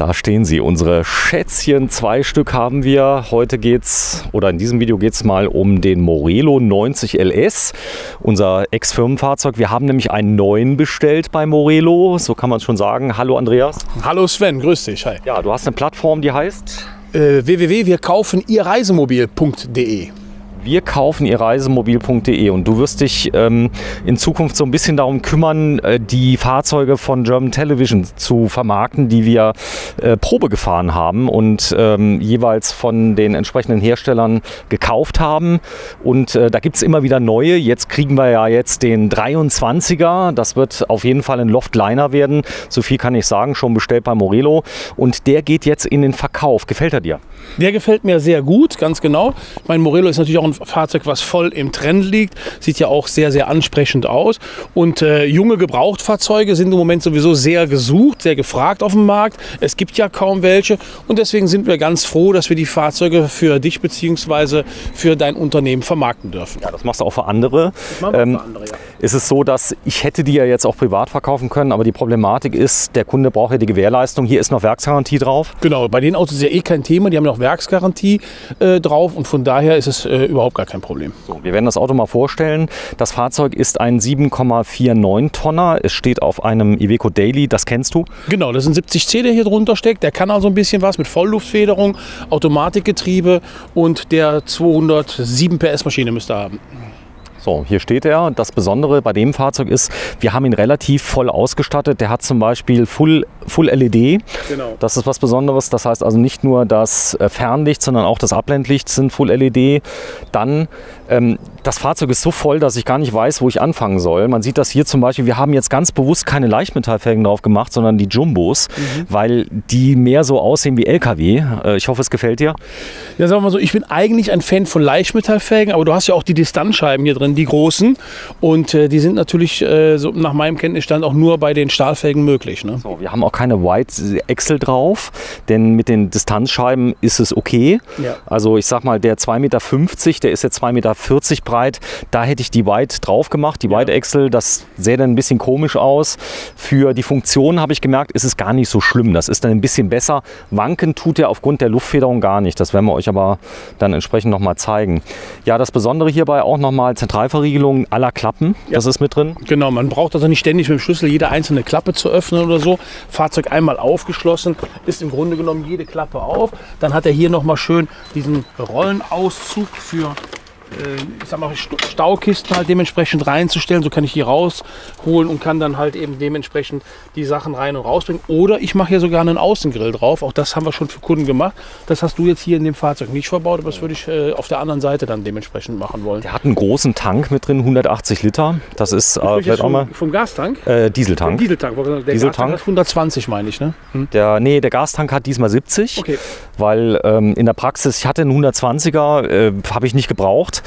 Da stehen sie, unsere Schätzchen. 2 Stück haben wir. Heute geht's, oder in diesem Video geht es mal um den Morelo 90 LS, unser Ex-Firmenfahrzeug. Wir haben nämlich einen neuen bestellt bei Morelo, so kann man es schon sagen. Hallo Andreas. Hallo Sven, grüß dich. Hi. Ja, du hast eine Plattform, die heißt? www.wirkaufenirreisemobil.de. Wir kaufen Irreisemobil.de und du wirst dich in Zukunft so ein bisschen darum kümmern, die Fahrzeuge von German Television zu vermarkten, die wir Probe gefahren haben und jeweils von den entsprechenden Herstellern gekauft haben. Und da gibt es immer wieder neue. Jetzt kriegen wir ja jetzt den 23er. Das wird auf jeden Fall ein Loftliner werden. So viel kann ich sagen, schon bestellt bei Morelo. Und der geht jetzt in den Verkauf. Gefällt er dir? Der gefällt mir sehr gut, ganz genau. Mein Morelo ist natürlich auch ein Fahrzeug, was voll im Trend liegt. Sieht ja auch sehr, sehr ansprechend aus. Und junge Gebrauchtfahrzeuge sind im Moment sowieso sehr gesucht, sehr gefragt auf dem Markt. Es gibt ja kaum welche. Und deswegen sind wir ganz froh, dass wir die Fahrzeuge für dich bzw. für dein Unternehmen vermarkten dürfen. Ja, das machst du auch für andere. Das machen wir auch für andere, ja. Ist es so, dass ich hätte die ja jetzt auch privat verkaufen können, aber die Problematik ist, der Kunde braucht ja die Gewährleistung. Hier ist noch Werksgarantie drauf. Genau, bei den Autos ist ja eh kein Thema. Die haben noch Werksgarantie drauf und von daher ist es überhaupt gar kein Problem. So, wir werden das Auto mal vorstellen. Das Fahrzeug ist ein 7,49 Tonner. Es steht auf einem Iveco Daily, das kennst du? Genau, das ist ein 70C, der hier drunter steckt. Der kann also ein bisschen was mit Vollluftfederung, Automatikgetriebe und der 207 PS Maschine müsste er haben. So, hier steht er. Das Besondere bei dem Fahrzeug ist, wir haben ihn relativ voll ausgestattet. Der hat zum Beispiel Full LED. Genau. Das ist was Besonderes. Das heißt also nicht nur das Fernlicht, sondern auch das Abblendlicht sind Full LED. Dann, das Fahrzeug ist so voll, dass ich gar nicht weiß, wo ich anfangen soll. Man sieht das hier zum Beispiel, wir haben jetzt ganz bewusst keine Leichtmetallfelgen drauf gemacht, sondern die Jumbos, weil die mehr so aussehen wie LKW. Ich hoffe, es gefällt dir. Ja, sagen wir mal so, ich bin eigentlich ein Fan von Leichtmetallfelgen, aber du hast ja auch die Distanzscheiben hier drin, die großen. Und die sind natürlich so nach meinem Kenntnisstand auch nur bei den Stahlfelgen möglich. Ne? So, wir haben auch keine White Axle drauf, denn mit den Distanzscheiben ist es okay. Ja. Also ich sag mal, der 2,50 Meter, der ist jetzt 2,40 Meter breit. Da hätte ich die White drauf gemacht, die White Axle. Das sähe dann ein bisschen komisch aus. Für die Funktion habe ich gemerkt, ist es gar nicht so schlimm. Das ist dann ein bisschen besser. Wanken tut er aufgrund der Luftfederung gar nicht. Das werden wir euch aber dann entsprechend noch mal zeigen. Ja, das Besondere hierbei auch noch mal Zentralverriegelung aller Klappen. Ja. Das ist mit drin. Genau, man braucht also nicht ständig mit dem Schlüssel jede einzelne Klappe zu öffnen oder so. Fahrzeug einmal aufgeschlossen, ist im Grunde genommen jede Klappe auf. Dann hat er hier noch mal schön diesen Rollenauszug für ich sag mal, Staukisten halt dementsprechend reinzustellen. So kann ich die rausholen und kann dann halt eben dementsprechend die Sachen rein und rausbringen. Oder ich mache hier sogar einen Außengrill drauf. Auch das haben wir schon für Kunden gemacht. Das hast du jetzt hier in dem Fahrzeug nicht verbaut, aber das würde ich auf der anderen Seite dann dementsprechend machen wollen. Der hat einen großen Tank mit drin, 180 Liter. Das ist vielleicht auch mal vom Gastank? Dieseltank. Dieseltank. Der Gastank hat 120, meine ich, ne? Der Gastank hat diesmal 70, okay. Weil in der Praxis, ich hatte einen 120er, habe ich nicht gebraucht.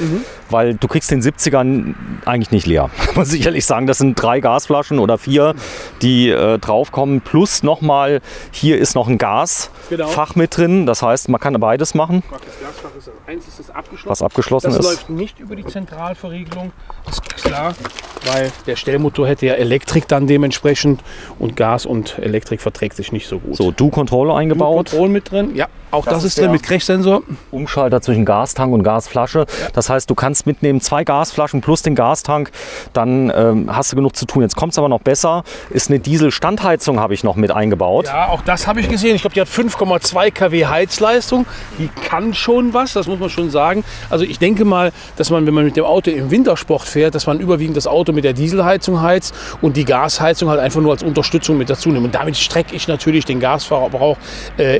Weil du kriegst den 70er eigentlich nicht leer. Muss ich ehrlich sagen, das sind 3 Gasflaschen oder 4, die draufkommen. Plus nochmal, hier ist noch ein Gasfach mit drin. Das heißt, man kann beides machen. Das Gasfach ist eins ist abgeschlossen. Was abgeschlossen ist. Das läuft nicht über die Zentralverriegelung, das ist klar. Weil der Stellmotor hätte ja Elektrik dann dementsprechend und Gas und Elektrik verträgt sich nicht so gut. So, Du-Controller eingebaut. Du-Control mit drin, ja. Auch das ist drin mit Crashsensor. Umschalter zwischen Gastank und Gasflasche. Ja. Das heißt, du kannst mitnehmen 2 Gasflaschen plus den Gastank. Dann hast du genug zu tun. Jetzt kommt es aber noch besser. Ist eine Diesel-Standheizung, habe ich noch mit eingebaut. Ja, auch das habe ich gesehen. Ich glaube, die hat 5,2 kW Heizleistung. Die kann schon was, das muss man schon sagen. Also ich denke mal, dass man, wenn man mit dem Auto im Wintersport fährt, dass man überwiegend das Auto mit der Dieselheizung heizt und die Gasheizung halt einfach nur als Unterstützung mit dazu nimmt. Und damit strecke ich natürlich den Gasverbrauch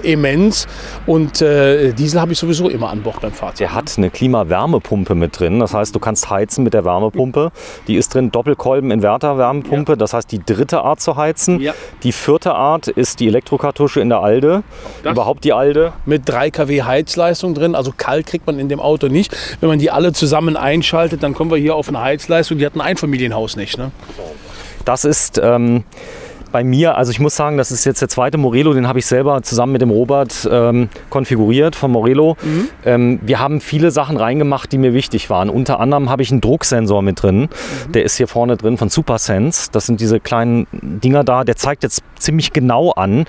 immens. Und Diesel habe ich sowieso immer an Bord beim Fahrzeug. Der hat eine Klima-Wärmepumpe mit drin. Das heißt, du kannst heizen mit der Wärmepumpe. Die ist drin, Doppelkolben-Inverter-Wärmepumpe. Ja. Das heißt, die 3. Art zu heizen. Ja. Die 4. Art ist die Elektrokartusche in der Alde. Überhaupt die Alde. Mit 3 kW Heizleistung drin. Also kalt kriegt man in dem Auto nicht. Wenn man die alle zusammen einschaltet, dann kommen wir hier auf eine Heizleistung. Die hat ein Einfamilienhaus nicht. Ne? Das ist bei mir, also ich muss sagen, das ist jetzt der zweite Morelo, den habe ich selber zusammen mit dem Robert konfiguriert von Morelo. Wir haben viele Sachen reingemacht, die mir wichtig waren. Unter anderem habe ich einen Drucksensor mit drin. Der ist hier vorne drin von Supersense. Das sind diese kleinen Dinger da. Der zeigt jetzt ziemlich genau an,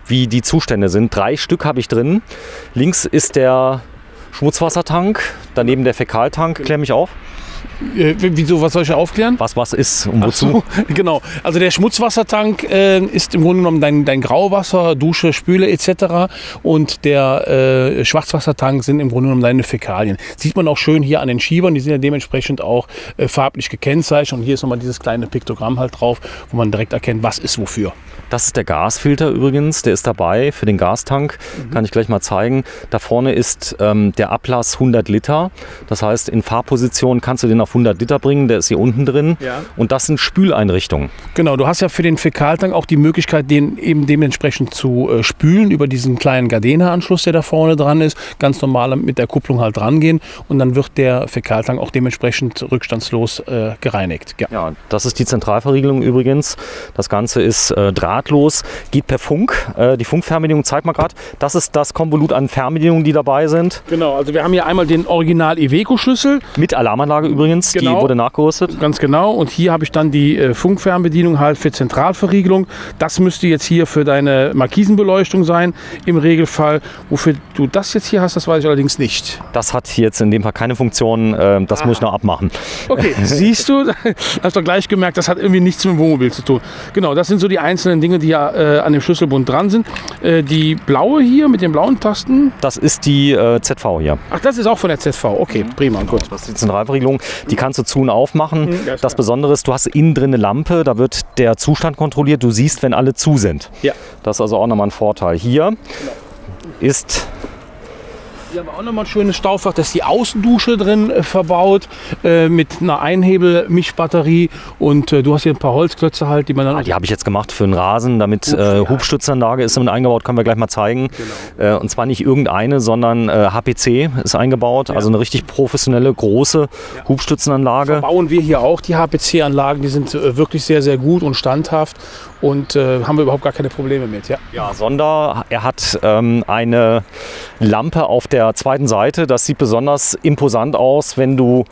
wie die Zustände sind. 3 Stück habe ich drin. Links ist der Schmutzwassertank, daneben der Fäkaltank. Klär mich auf. Wieso, was soll ich aufklären? Was ist und wozu? So, genau, also der Schmutzwassertank ist im Grunde genommen dein Grauwasser, Dusche, Spüle etc. Und der Schwarzwassertank sind im Grunde genommen deine Fäkalien. Sieht man auch schön hier an den Schiebern, die sind ja dementsprechend auch farblich gekennzeichnet. Und hier ist nochmal dieses kleine Piktogramm halt drauf, wo man direkt erkennt, was ist wofür. Das ist der Gasfilter übrigens, der ist dabei für den Gastank, kann ich gleich mal zeigen. Da vorne ist der Ablass 100 Liter, das heißt in Fahrposition kannst du den auf 100 Liter bringen, der ist hier unten drin und das sind Spüleinrichtungen. Genau, du hast ja für den Fäkaltank auch die Möglichkeit, den eben dementsprechend zu spülen über diesen kleinen Gardena-Anschluss, der da vorne dran ist, ganz normal mit der Kupplung halt rangehen und dann wird der Fäkaltank auch dementsprechend rückstandslos gereinigt. Ja, das ist die Zentralverriegelung übrigens, das Ganze ist drahtlos, geht per Funk. Die Funkfernbedienung zeigt man gerade. Das ist das Konvolut an Fernbedienungen, die dabei sind. Genau, also wir haben hier einmal den Original Iveco-Schlüssel. Mit Alarmanlage übrigens, genau. Die wurde nachgerüstet. Ganz genau. Und hier habe ich dann die Funkfernbedienung halt für Zentralverriegelung. Das müsste jetzt hier für deine Markisenbeleuchtung sein, im Regelfall. Wofür du das jetzt hier hast, das weiß ich allerdings nicht. Das hat jetzt in dem Fall keine Funktion, das muss ich noch abmachen. Okay, siehst du, hast doch gleich gemerkt, das hat irgendwie nichts mit dem Wohnmobil zu tun. Genau, das sind so die einzelnen Dinge, die ja an dem Schlüsselbund dran sind. Die blaue hier mit den blauen Tasten. Das ist die ZV hier. Ach, das ist auch von der ZV. Okay, prima. Gut. Das ist die Zentralverriegelung. Die kannst du zu- und aufmachen. Das Besondere ist, du hast innen drin eine Lampe. Da wird der Zustand kontrolliert. Du siehst, wenn alle zu sind. Ja. Das ist also auch nochmal ein Vorteil. Hier ist... Hier haben wir auch nochmal ein schönes Staufach, da ist die Außendusche drin verbaut mit einer Einhebel-Mischbatterie und du hast hier ein paar Holzklötze halt, die man dann... die habe ich jetzt gemacht für einen Rasen, damit Hubstützanlage ist damit eingebaut, können wir gleich mal zeigen. Genau. Und zwar nicht irgendeine, sondern HPC ist eingebaut, also eine richtig professionelle, große Hubstützenanlage. Bauen wir hier auch die HPC-Anlagen, die sind wirklich sehr, sehr gut und standhaft und haben wir überhaupt gar keine Probleme mit. Ja, Sonder, er hat eine Lampe auf der zweiten Seite. Das sieht besonders imposant aus, wenn du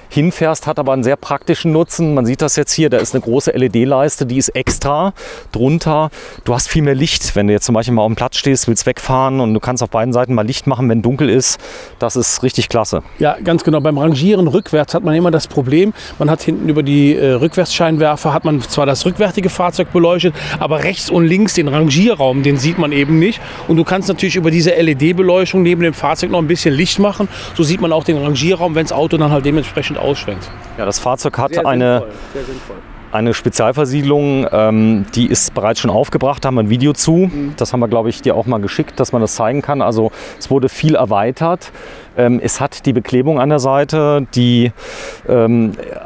hinfährst, hat aber einen sehr praktischen Nutzen. Man sieht das jetzt hier, da ist eine große LED-Leiste, die ist extra drunter. Du hast viel mehr Licht, wenn du jetzt zum Beispiel mal auf dem Platz stehst, willst wegfahren und du kannst auf beiden Seiten mal Licht machen, wenn dunkel ist. Das ist richtig klasse. Ja, ganz genau. Beim Rangieren rückwärts hat man immer das Problem, man hat hinten über die Rückwärtsscheinwerfer, hat man zwar das rückwärtige Fahrzeug beleuchtet, aber rechts und links den Rangierraum, den sieht man eben nicht. Und du kannst natürlich über diese LED-Beleuchtung neben dem Fahrzeug noch ein bisschen Licht machen. So sieht man auch den Rangierraum, wenn das Auto dann halt dementsprechend ausschwenkt. Ja, das Fahrzeug hat eine Spezialversiegelung, die ist bereits schon aufgebracht, da haben wir ein Video zu. Das haben wir, glaube ich, dir auch mal geschickt, dass man das zeigen kann. Also es wurde viel erweitert. Es hat die Beklebung an der Seite, die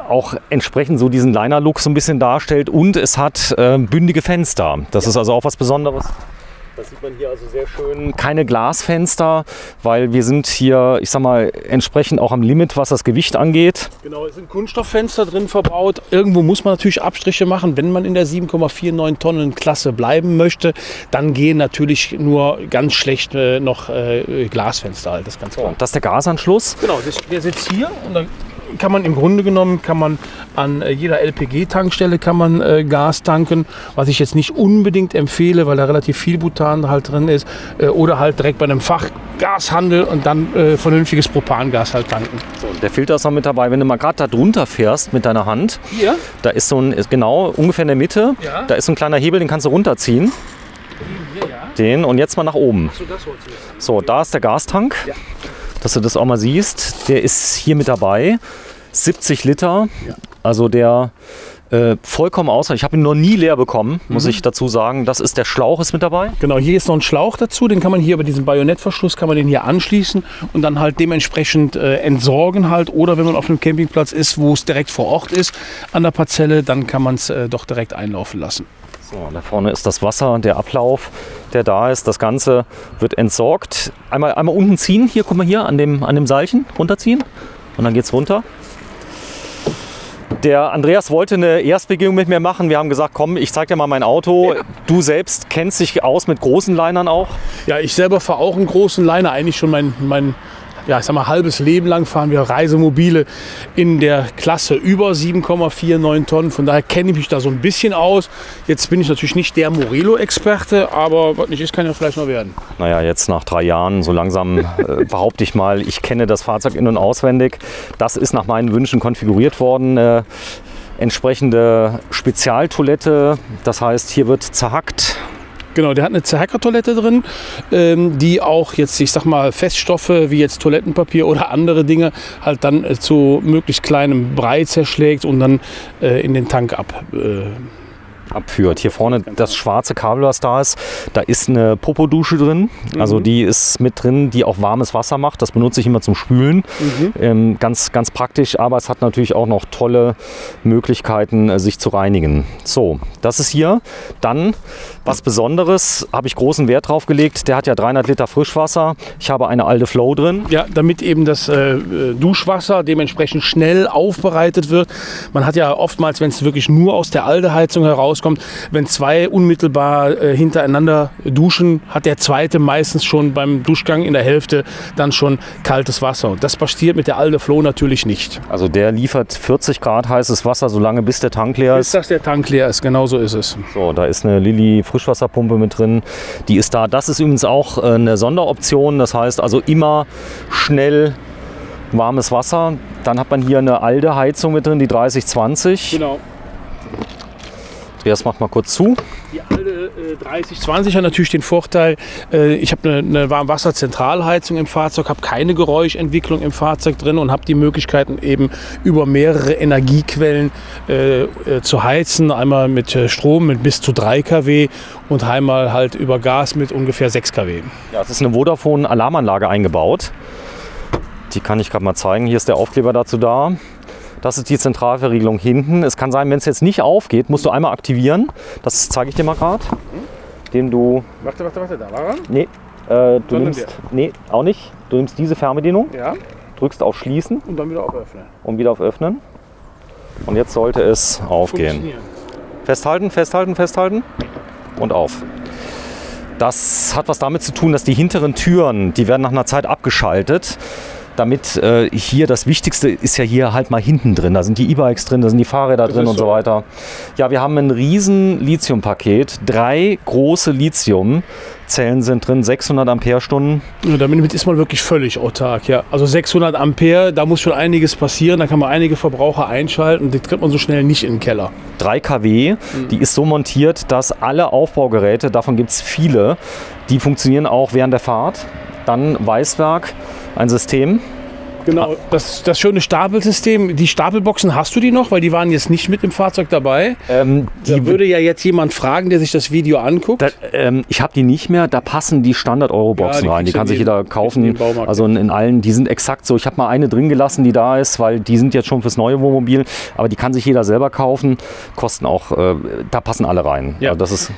auch entsprechend so diesen Liner-Look so ein bisschen darstellt und es hat bündige Fenster. Das ist also auch was Besonderes. Das sieht man hier also sehr schön. Keine Glasfenster, weil wir sind hier, ich sag mal, entsprechend auch am Limit, was das Gewicht angeht. Genau, es sind Kunststofffenster drin verbaut. Irgendwo muss man natürlich Abstriche machen. Wenn man in der 7,49 Tonnen Klasse bleiben möchte, dann gehen natürlich nur ganz schlecht noch Glasfenster halt, das ist ganz klar. Das ist der Gasanschluss. Genau, der sitzt hier und dann kann man im Grunde genommen an jeder LPG-Tankstelle Gas tanken, was ich jetzt nicht unbedingt empfehle, weil da relativ viel Butan halt drin ist, oder halt direkt bei einem Fachgashandel und dann vernünftiges Propangas halt tanken. So, der Filter ist noch mit dabei, wenn du mal gerade da drunter fährst mit deiner Hand, hier? Da ist so ein, genau ungefähr in der Mitte, da ist so ein kleiner Hebel, den kannst du runterziehen. Hier, den und jetzt mal nach oben. Ach so, das wolltest du wissen. So, da ist der Gastank. Ja. Dass du das auch mal siehst, der ist hier mit dabei, 70 Liter, also der vollkommen ausreichend. Ich habe ihn noch nie leer bekommen, muss ich dazu sagen. Das ist der Schlauch ist mit dabei. Genau, hier ist noch ein Schlauch dazu, den kann man hier über diesen Bajonettverschluss kann man den hier anschließen und dann halt dementsprechend entsorgen halt. Oder wenn man auf einem Campingplatz ist, wo es direkt vor Ort ist an der Parzelle, dann kann man es doch direkt einlaufen lassen. So, da vorne ist das Wasser, der Ablauf, der da ist. Das Ganze wird entsorgt. Einmal unten ziehen, hier, guck mal hier, an dem Seilchen runterziehen und dann geht es runter. Der Andreas wollte eine Erstbegehung mit mir machen. Wir haben gesagt, komm, ich zeig dir mal mein Auto. Ja. Du selbst kennst dich aus mit großen Linern auch? Ja, ich selber fahre auch einen großen Liner. Eigentlich schon mein ja, ich sag mal, halbes Leben lang fahren wir Reisemobile in der Klasse über 7,49 Tonnen. Von daher kenne ich mich da so ein bisschen aus. Jetzt bin ich natürlich nicht der Morelo-Experte, aber was nicht ist, kann ja vielleicht noch werden. Naja, jetzt nach 3 Jahren, so langsam behaupte ich mal, ich kenne das Fahrzeug in- und auswendig. Das ist nach meinen Wünschen konfiguriert worden. Entsprechende Spezialtoilette, das heißt, hier wird zerhackt. Genau, der hat eine Zerhackertoilette drin, die auch jetzt, ich sag mal, Feststoffe wie jetzt Toilettenpapier oder andere Dinge halt dann zu möglichst kleinem Brei zerschlägt und dann in den Tank abführt. Hier vorne das schwarze Kabel, was da ist eine Popodusche drin. Also die ist mit drin, die auch warmes Wasser macht. Das benutze ich immer zum Spülen. Ganz, ganz praktisch, aber es hat natürlich auch noch tolle Möglichkeiten, sich zu reinigen. So, das ist hier. Dann was Besonderes, habe ich großen Wert drauf gelegt. Der hat ja 300 Liter Frischwasser. Ich habe eine Alde Flow drin. Ja, damit eben das Duschwasser dementsprechend schnell aufbereitet wird. Man hat ja oftmals, wenn es wirklich nur aus der Alde-Heizung herauskommt, wenn 2 unmittelbar hintereinander duschen, hat der zweite meistens schon beim Duschgang in der Hälfte dann schon kaltes Wasser. Und das passiert mit der Alde Flow natürlich nicht. Also der liefert 40 Grad heißes Wasser, solange bis der Tank leer ist. Bis dass der Tank leer ist, genau so ist es. So, da ist eine Lilly Frischwasserpumpe mit drin. Die ist da. Das ist übrigens auch eine Sonderoption. Das heißt also immer schnell warmes Wasser. Dann hat man hier eine Alde Heizung mit drin, die 3020. Genau. Andreas, mach mal kurz zu. Die alte 3020 hat natürlich den Vorteil, ich habe eine Warmwasserzentralheizung im Fahrzeug, habe keine Geräuschentwicklung im Fahrzeug drin und habe die Möglichkeiten eben über mehrere Energiequellen zu heizen. Einmal mit Strom mit bis zu 3 kW und einmal halt über Gas mit ungefähr 6 kW. Ja, es ist eine Vodafone-Alarmanlage eingebaut. Die kann ich gerade mal zeigen. Hier ist der Aufkleber dazu da. Das ist die Zentralverriegelung hinten. Es kann sein, wenn es jetzt nicht aufgeht, musst du einmal aktivieren. Das zeige ich dir mal gerade. Indem du... Warte, da war er? Nee, du nimmst... Nee, auch nicht. Du nimmst diese Fernbedienung, ja, drückst auf Schließen. Und dann wieder auf Öffnen. Und wieder auf Öffnen. Und jetzt sollte es aufgehen. Festhalten, festhalten, festhalten. Und auf. Das hat was damit zu tun, dass die hinteren Türen, die werden nach einer Zeit abgeschaltet. Damit hier das Wichtigste ist ja hier halt mal hinten drin. Da sind die E-Bikes drin, da sind die Fahrräder drin und so weiter. Ja, wir haben ein riesen Lithium-Paket. 3 große Lithium-Zellen sind drin, 600 Ampere-Stunden. Ja, damit ist man wirklich völlig autark. Ja. Also 600 Ampere, da muss schon einiges passieren. Da kann man einige Verbraucher einschalten und das kriegt man so schnell nicht in den Keller. 3 kW, die ist so montiert, dass alle Aufbaugeräte, davon gibt es viele, die funktionieren auch während der Fahrt. Dann Weißwerk, ein System. Genau, das schöne Stapelsystem. Die Stapelboxen, hast du die noch? Weil die waren jetzt nicht mit im Fahrzeug dabei. Da würde ja jetzt jemand fragen, der sich das Video anguckt. Ich habe die nicht mehr. Da passen die Standard-Euro-Boxen rein. Die kann sich jeder kaufen. Also in allen, die sind exakt so. Ich habe mal eine drin gelassen, die da ist, weil die sind jetzt schon fürs neue Wohnmobil. Aber die kann sich jeder selber kaufen. Kosten auch, da passen alle rein. Ja. Also das ist...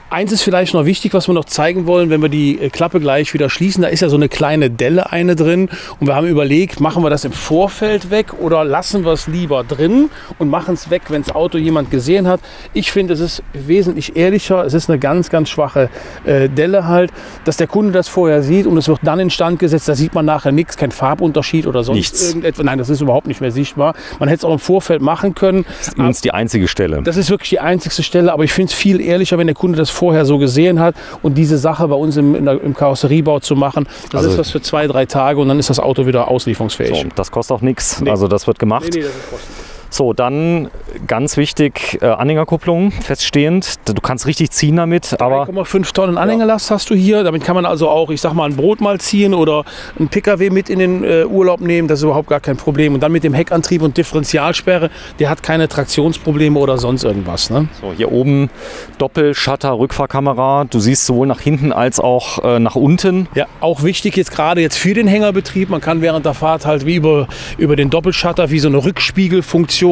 Eins ist vielleicht noch wichtig, was wir noch zeigen wollen, wenn wir die Klappe gleich wieder schließen. Da ist ja so eine kleine Delle eine drin. Und wir haben überlegt, machen wir das im Vorfeld weg oder lassen wir es lieber drin und machen es weg, wenn das Auto jemand gesehen hat. Ich finde, es ist wesentlich ehrlicher. Es ist eine ganz, ganz schwache Delle halt, dass der Kunde das vorher sieht und es wird dann instand gesetzt. Da sieht man nachher nichts, kein Farbunterschied oder sonst irgendetwas. Nein, das ist überhaupt nicht mehr sichtbar. Man hätte es auch im Vorfeld machen können. Das ist die einzige Stelle. Das ist wirklich die einzigste Stelle, aber ich finde es viel ehrlicher, wenn der Kunde das vorher so gesehen hat und diese Sache bei uns im Karosseriebau zu machen. Das ist was für 2-3 Tage und dann ist das Auto wieder auslieferungsfähig. So, das kostet auch nichts. Nee. Also das wird gemacht. Nee, das ist kostenlos. So, dann ganz wichtig, Anhängerkupplung feststehend. Du kannst richtig ziehen damit. 3,5 Tonnen Anhängerlast hast du hier. Damit kann man also auch, ich sag mal, ein Brot mal ziehen oder einen PKW mit in den Urlaub nehmen. Das ist überhaupt gar kein Problem. Und dann mit dem Heckantrieb und Differentialsperre, der hat keine Traktionsprobleme oder sonst irgendwas. Ne? So, hier oben Doppelshutter, Rückfahrkamera. Du siehst sowohl nach hinten als auch nach unten. Ja, auch wichtig jetzt gerade jetzt für den Hängerbetrieb. Man kann während der Fahrt halt wie über den Doppelshutter, wie so eine Rückspiegelfunktion,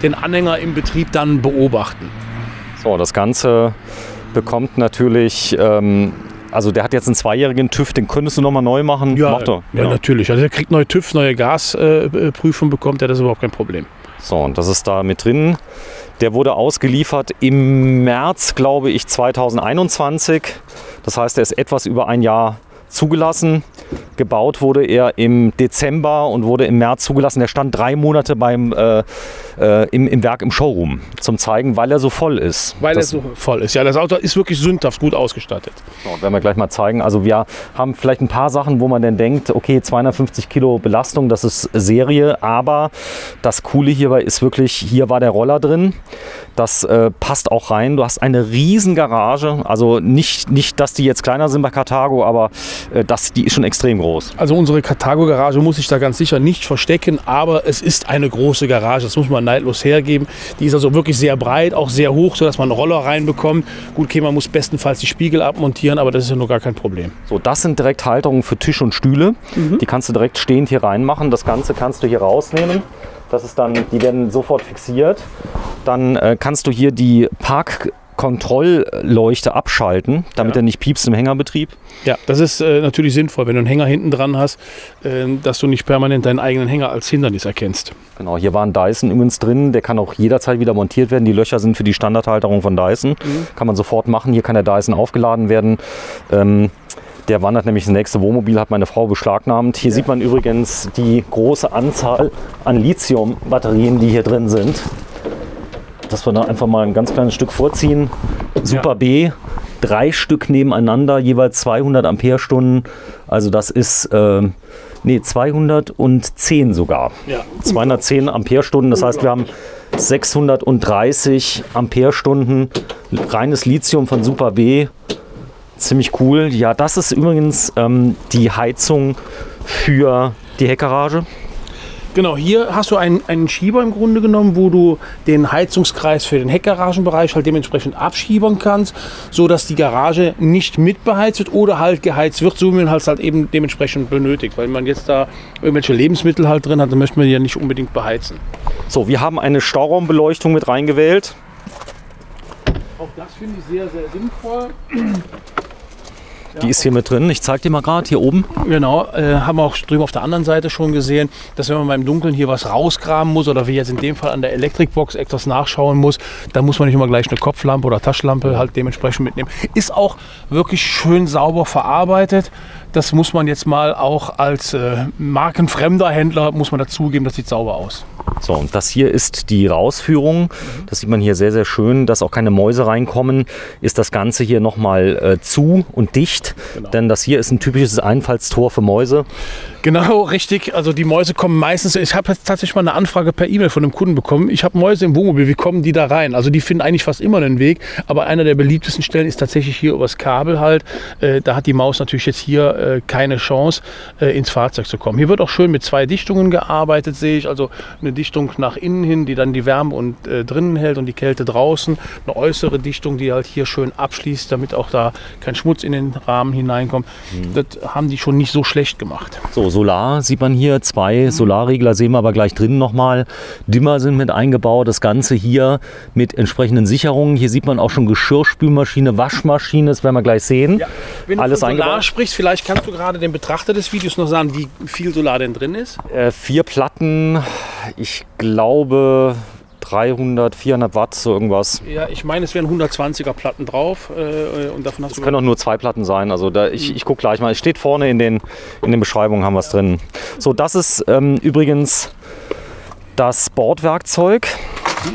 den Anhänger im Betrieb dann beobachten. So, das Ganze bekommt natürlich, also der hat jetzt einen 2-jährigen TÜV, den könntest du nochmal neu machen? Ja, natürlich. Also er kriegt neue TÜV, neue Gasprüfung bekommt er, das ist überhaupt kein Problem. So, und das ist da mit drin. Der wurde ausgeliefert im März, glaube ich, 2021. Das heißt, er ist etwas über ein Jahr zugelassen. Gebaut wurde er im Dezember und wurde im März zugelassen. Der stand 3 Monate im Werk im Showroom zum Zeigen, weil er so voll ist. Weil er so voll ist. Ja, das Auto ist wirklich sündhaft gut ausgestattet. So, werden wir gleich mal zeigen. Also wir haben vielleicht ein paar Sachen, wo man dann denkt, okay, 250 Kilo Belastung, das ist Serie. Aber das Coole hierbei ist wirklich, hier war der Roller drin. Das passt auch rein. Du hast eine riesen Garage. Also nicht, dass die jetzt kleiner sind bei Carthago, aber die ist schon extrem groß. Also unsere Carthago-Garage muss sich da ganz sicher nicht verstecken, aber es ist eine große Garage. Das muss man neidlos hergeben. Die ist also wirklich sehr breit, auch sehr hoch, sodass man einen Roller reinbekommt. Gut, okay, man muss bestenfalls die Spiegel abmontieren, aber das ist ja nur gar kein Problem. So, das sind direkt Halterungen für Tisch und Stühle. Die kannst du direkt stehend hier reinmachen. Das Ganze kannst du hier rausnehmen. Das ist dann, die werden sofort fixiert. Dann kannst du hier die Parkkontrollleuchte abschalten, damit er nicht piepst im Hängerbetrieb. Ja, das ist natürlich sinnvoll, wenn du einen Hänger hinten dran hast, dass du nicht permanent deinen eigenen Hänger als Hindernis erkennst. Genau, hier war ein Dyson übrigens drin, der kann auch jederzeit wieder montiert werden. Die Löcher sind für die Standardhalterung von Dyson. Kann man sofort machen. Hier kann der Dyson aufgeladen werden. Der wandert nämlich ins nächste Wohnmobil, hat meine Frau beschlagnahmt. Hier sieht man übrigens die große Anzahl an Lithium-Batterien, die hier drin sind. Dass wir da einfach mal ein ganz kleines Stück vorziehen. Super B, 3 Stück nebeneinander, jeweils 200 Ampere-Stunden. Also das ist 210 sogar. Ja. 210 Ampere-Stunden, das heißt, wir haben 630 Ampere-Stunden reines Lithium von Super B. Ziemlich cool. Ja, das ist übrigens die Heizung für die Heckgarage. Genau, hier hast du einen Schieber im Grunde genommen, wo du den Heizungskreis für den Heckgaragenbereich halt dementsprechend abschiebern kannst, sodass die Garage nicht mitbeheizt wird oder halt geheizt wird, so wie man halt eben dementsprechend benötigt. Weil man jetzt da irgendwelche Lebensmittel halt drin hat, dann möchte man die ja nicht unbedingt beheizen. So, wir haben eine Stauraumbeleuchtung mit reingewählt. Auch das finde ich sehr, sehr sinnvoll. Die ist hier mit drin. Ich zeige dir mal gerade hier oben. Genau, haben wir auch drüben auf der anderen Seite schon gesehen, dass wenn man beim Dunkeln hier was rausgraben muss oder wie jetzt in dem Fall an der Elektrikbox etwas nachschauen muss, dann muss man nicht immer gleich eine Kopflampe oder Taschenlampe halt dementsprechend mitnehmen. Ist auch wirklich schön sauber verarbeitet. Das muss man jetzt mal auch als markenfremder Händler, muss man dazugeben, das sieht sauber aus. So, und das hier ist die Rausführung. Das sieht man hier sehr, sehr schön, dass auch keine Mäuse reinkommen. Ist das Ganze hier nochmal zu und dicht. Genau. Denn das hier ist ein typisches Einfallstor für Mäuse. Genau, richtig. Also die Mäuse kommen meistens, ich habe jetzt tatsächlich mal eine Anfrage per E-Mail von einem Kunden bekommen. Ich habe Mäuse im Wohnmobil, wie kommen die da rein? Also die finden eigentlich fast immer einen Weg, aber einer der beliebtesten Stellen ist tatsächlich hier übers Kabel halt. Da hat die Maus natürlich jetzt hier keine Chance, ins Fahrzeug zu kommen. Hier wird auch schön mit 2 Dichtungen gearbeitet, sehe ich. Also eine Dichtung nach innen hin, die dann die Wärme und drinnen hält und die Kälte draußen. Eine äußere Dichtung, die halt hier schön abschließt, damit auch da kein Schmutz in den Rahmen hineinkommt. Das haben die schon nicht so schlecht gemacht. So, Solar sieht man hier, 2 Solarregler sehen wir aber gleich drinnen nochmal. Dimmer sind mit eingebaut, das Ganze hier mit entsprechenden Sicherungen. Hier sieht man auch schon Geschirrspülmaschine, Waschmaschine, das werden wir gleich sehen. Ja, wenn alles du von Solar sprichst, vielleicht kannst du gerade dem Betrachter des Videos noch sagen, wie viel Solar denn drin ist? 4 Platten, ich glaube 300, 400 Watt, so irgendwas. Ja, ich meine, es wären 120er Platten drauf. Und davon hast das können auch nur 2 Platten sein. Also da, ich gucke gleich mal. Es steht vorne in den Beschreibungen, haben wir es drin. So, das ist übrigens das Bordwerkzeug.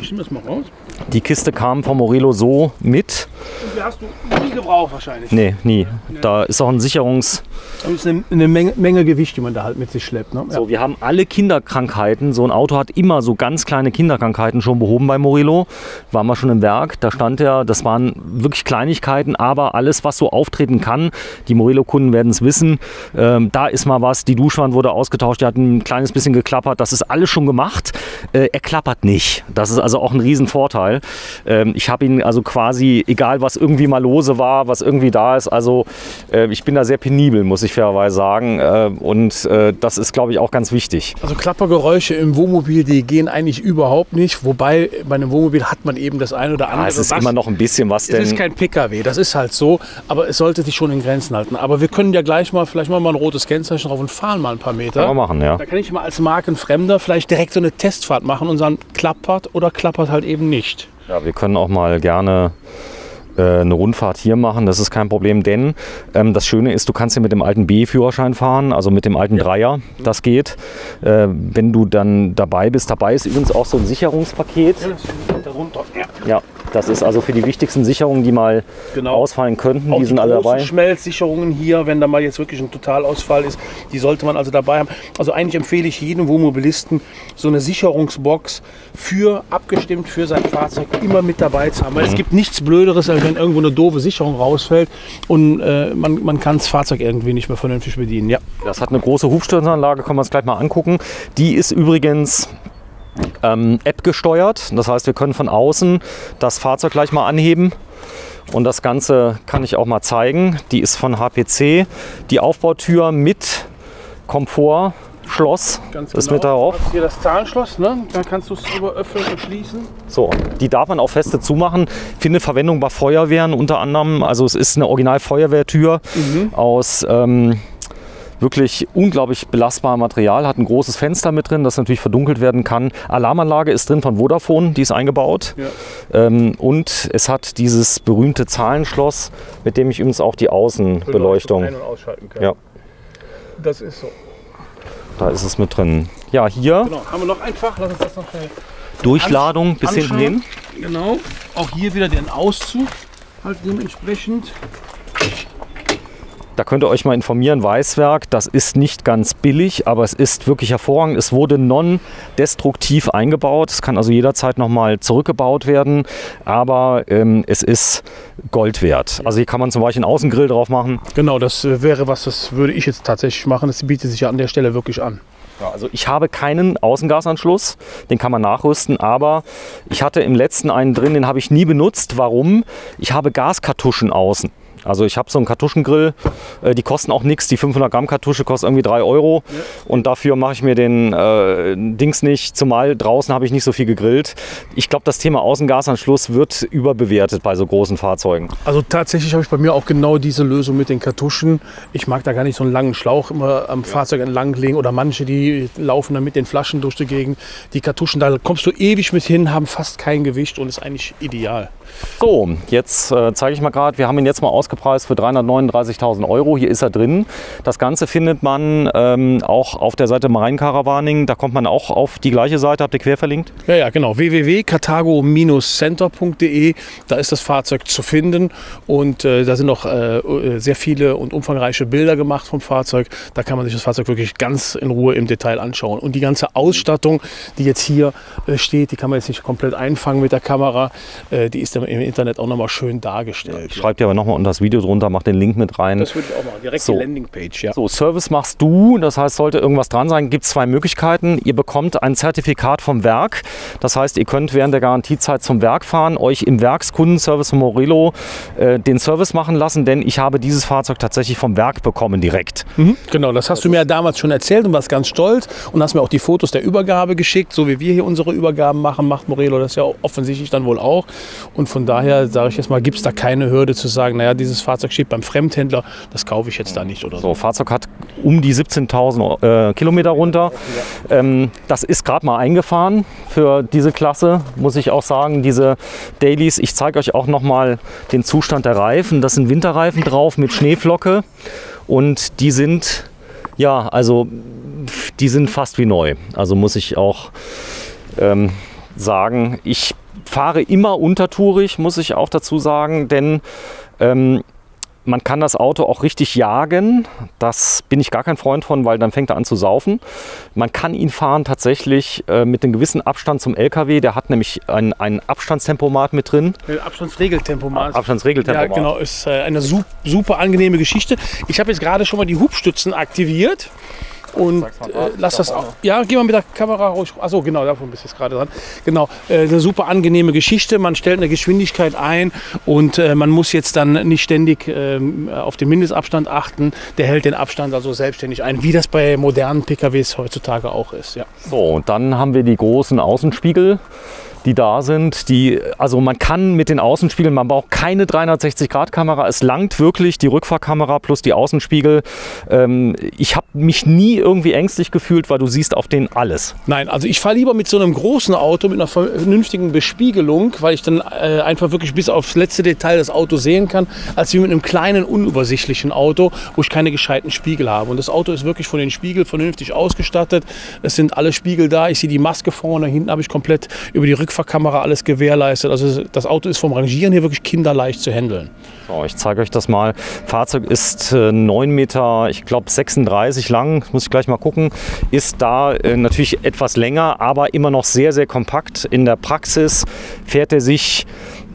Ich nehme das mal raus. Die Kiste kam von Morelo so mit. Und die hast du nie gebraucht wahrscheinlich? Nee, nie. Da ist auch ein Sicherungs... Das ist eine Menge Gewicht, die man da halt mit sich schleppt. Ne? Ja. So, wir haben alle Kinderkrankheiten. So ein Auto hat immer so ganz kleine Kinderkrankheiten schon behoben bei Morelo. Waren wir schon im Werk. Da stand er, das waren wirklich Kleinigkeiten, aber alles, was so auftreten kann. Die Morelo-Kunden werden es wissen. Da ist mal was. Die Duschwand wurde ausgetauscht. Die hat ein kleines bisschen geklappert. Das ist alles schon gemacht. Er klappert nicht. Das ist also auch ein Riesenvorteil. Ich habe ihn also quasi, egal was irgendwie mal lose war, was irgendwie da ist, also ich bin da sehr penibel, muss ich fairerweise sagen. Und das ist, glaube ich, auch ganz wichtig. Also Klappergeräusche im Wohnmobil, die gehen eigentlich überhaupt nicht. Wobei bei einem Wohnmobil hat man eben das eine oder andere. Es ist immer noch ein bisschen was denn. Es ist kein PKW, das ist halt so. Aber es sollte sich schon in Grenzen halten. Aber wir können ja gleich mal, vielleicht machen wir mal ein rotes Kennzeichen drauf und fahren mal ein paar Meter. Kann man machen, ja. Da kann ich mal als Markenfremder vielleicht direkt so eine Testfahrt machen und sagen, klappert oder klappert halt eben nicht. Ja, wir können auch mal gerne eine Rundfahrt hier machen, das ist kein Problem, denn das Schöne ist, du kannst hier mit dem alten B-Führerschein fahren, also mit dem alten Dreier, das geht. Wenn du dann dabei bist, dabei ist übrigens auch so ein Sicherungspaket. Ja, das ist darunter. Ja, das ist also für die wichtigsten Sicherungen, die mal ausfallen könnten, auch die sind alle dabei. Schmelzsicherungen hier, wenn da mal jetzt wirklich ein Totalausfall ist, die sollte man also dabei haben. Also eigentlich empfehle ich jedem Wohnmobilisten, so eine Sicherungsbox abgestimmt für sein Fahrzeug immer mit dabei zu haben. Weil es gibt nichts Blöderes, als wenn irgendwo eine doofe Sicherung rausfällt und man kann das Fahrzeug irgendwie nicht mehr vernünftig bedienen. Ja. Das hat eine große Hubstützanlage, können wir uns gleich mal angucken. Die ist übrigens App gesteuert. Das heißt, wir können von außen das Fahrzeug gleich mal anheben. Und das Ganze kann ich auch mal zeigen. Die ist von HPC. Die Aufbautür mit Komfortschloss ist mit darauf. Du hast hier das Zahlenschloss, ne? Dann kannst du es drüber öffnen und schließen. So, die darf man auch feste zumachen. Findet Verwendung bei Feuerwehren unter anderem. Also es ist eine Original-Feuerwehrtür aus wirklich unglaublich belastbarem Material, hat ein großes Fenster mit drin, das natürlich verdunkelt werden kann. Alarmanlage ist drin von Vodafone, die ist eingebaut. Ja. Und es hat dieses berühmte Zahlenschloss, mit dem ich übrigens auch die Außenbeleuchtung ein- und ausschalten kann. Ja. Das ist so. Da ist es mit drin. Ja, hier Genau, haben wir noch ein Fach, lass uns das noch schnell Durchladung bis hinten hin. Genau, auch hier wieder den Auszug, halt dementsprechend. Da könnt ihr euch mal informieren, Weißwerk, das ist nicht ganz billig, aber es ist wirklich hervorragend. Es wurde non-destruktiv eingebaut. Es kann also jederzeit nochmal zurückgebaut werden, aber es ist Gold wert. Also hier kann man zum Beispiel einen Außengrill drauf machen. Genau, das wäre was, das würde ich jetzt tatsächlich machen. Das bietet sich ja an der Stelle wirklich an. Ja, also ich habe keinen Außengasanschluss, den kann man nachrüsten, aber ich hatte im letzten einen drin, den habe ich nie benutzt. Warum? Ich habe Gaskartuschen außen. Also ich habe so einen Kartuschengrill, die kosten auch nichts. Die 500 Gramm Kartusche kostet irgendwie 3 Euro. Ja. Und dafür mache ich mir den Dings nicht. Zumal draußen habe ich nicht so viel gegrillt. Ich glaube, das Thema Außengasanschluss wird überbewertet bei so großen Fahrzeugen. Also tatsächlich habe ich bei mir auch genau diese Lösung mit den Kartuschen. Ich mag da gar nicht so einen langen Schlauch immer am Fahrzeug entlang legen. Oder manche, die laufen dann mit den Flaschen durch die Gegend. Die Kartuschen, da kommst du ewig mit hin, haben fast kein Gewicht und ist eigentlich ideal. So, jetzt zeige ich mal gerade, wir haben ihn jetzt mal ausgepreist für 339.000 Euro. Hier ist er drin. Das Ganze findet man auch auf der Seite Marin-Caravaning. Da kommt man auch auf die gleiche Seite, habt ihr quer verlinkt? Ja, genau. www.carthago-center.de. Da ist das Fahrzeug zu finden und da sind noch sehr viele und umfangreiche Bilder gemacht vom Fahrzeug. Da kann man sich das Fahrzeug wirklich ganz in Ruhe im Detail anschauen. Und die ganze Ausstattung, die jetzt hier steht, die kann man jetzt nicht komplett einfangen mit der Kamera. Die ist im Internet auch nochmal schön dargestellt. Schreibt ihr aber nochmal unter das Video drunter, macht den Link mit rein. Das würde ich auch machen, direkt so. Die Landingpage. Ja. So, Service machst du, das heißt, sollte irgendwas dran sein, gibt es zwei Möglichkeiten. Ihr bekommt ein Zertifikat vom Werk, das heißt, ihr könnt während der Garantiezeit zum Werk fahren, euch im Werkskundenservice von Morelo den Service machen lassen, denn ich habe dieses Fahrzeug tatsächlich vom Werk bekommen direkt. Genau, das hast du mir ja damals schon erzählt und warst ganz stolz und hast mir auch die Fotos der Übergabe geschickt, so wie wir hier unsere Übergaben machen, macht Morelo das ja offensichtlich dann wohl auch. Und von daher, sage ich jetzt mal, gibt es da keine Hürde zu sagen, naja, dieses Fahrzeug steht beim Fremdhändler, das kaufe ich jetzt da nicht oder so. So, Fahrzeug hat um die 17.000 Kilometer runter. Das ist gerade mal eingefahren für diese Klasse, muss ich auch sagen, diese Dailies. Ich zeige euch auch noch mal den Zustand der Reifen. Das sind Winterreifen drauf mit Schneeflocke und die sind, ja, also die sind fast wie neu. Also muss ich auch sagen, ich fahre immer untertourig, muss ich auch dazu sagen, denn man kann das Auto auch richtig jagen. Das bin ich gar kein Freund von, weil dann fängt er an zu saufen. Man kann ihn fahren tatsächlich mit einem gewissen Abstand zum LKW. Der hat nämlich ein Abstandstempomat mit drin. Abstandsregeltempomat. Abstandsregeltempomat. Ja, genau. Ist eine super angenehme Geschichte. Ich habe jetzt gerade schon mal die Hubstützen aktiviert. Und lass das auch. Ja, geh mal mit der Kamera ruhig. Achso, genau, davon bist du jetzt gerade dran. Genau, eine super angenehme Geschichte. Man stellt eine Geschwindigkeit ein und man muss jetzt dann nicht ständig auf den Mindestabstand achten. Der hält den Abstand also selbstständig ein, wie das bei modernen PKWs heutzutage auch ist. Ja. So, und dann haben wir die großen Außenspiegel, die da sind. Also man kann mit den Außenspiegeln, man braucht keine 360-Grad-Kamera. Es langt wirklich die Rückfahrkamera plus die Außenspiegel. Ich habe mich nie irgendwie ängstlich gefühlt, weil du siehst auf denen alles. Nein, also ich fahre lieber mit so einem großen Auto, mit einer vernünftigen Bespiegelung, weil ich dann einfach wirklich bis aufs letzte Detail das Auto sehen kann, als wie mit einem kleinen, unübersichtlichen Auto, wo ich keine gescheiten Spiegel habe. Und das Auto ist wirklich von den Spiegeln vernünftig ausgestattet. Es sind alle Spiegel da. Ich sehe die Maske vorne, hinten habe ich komplett über die Rückfahrkamera alles gewährleistet. Also das Auto ist vom Rangieren hier wirklich kinderleicht zu handeln. So, ich zeige euch das mal. Fahrzeug ist 9 Meter, ich glaube 36 lang, muss ich gleich mal gucken. Ist da natürlich etwas länger, aber immer noch sehr, sehr kompakt. In der Praxis fährt er sich,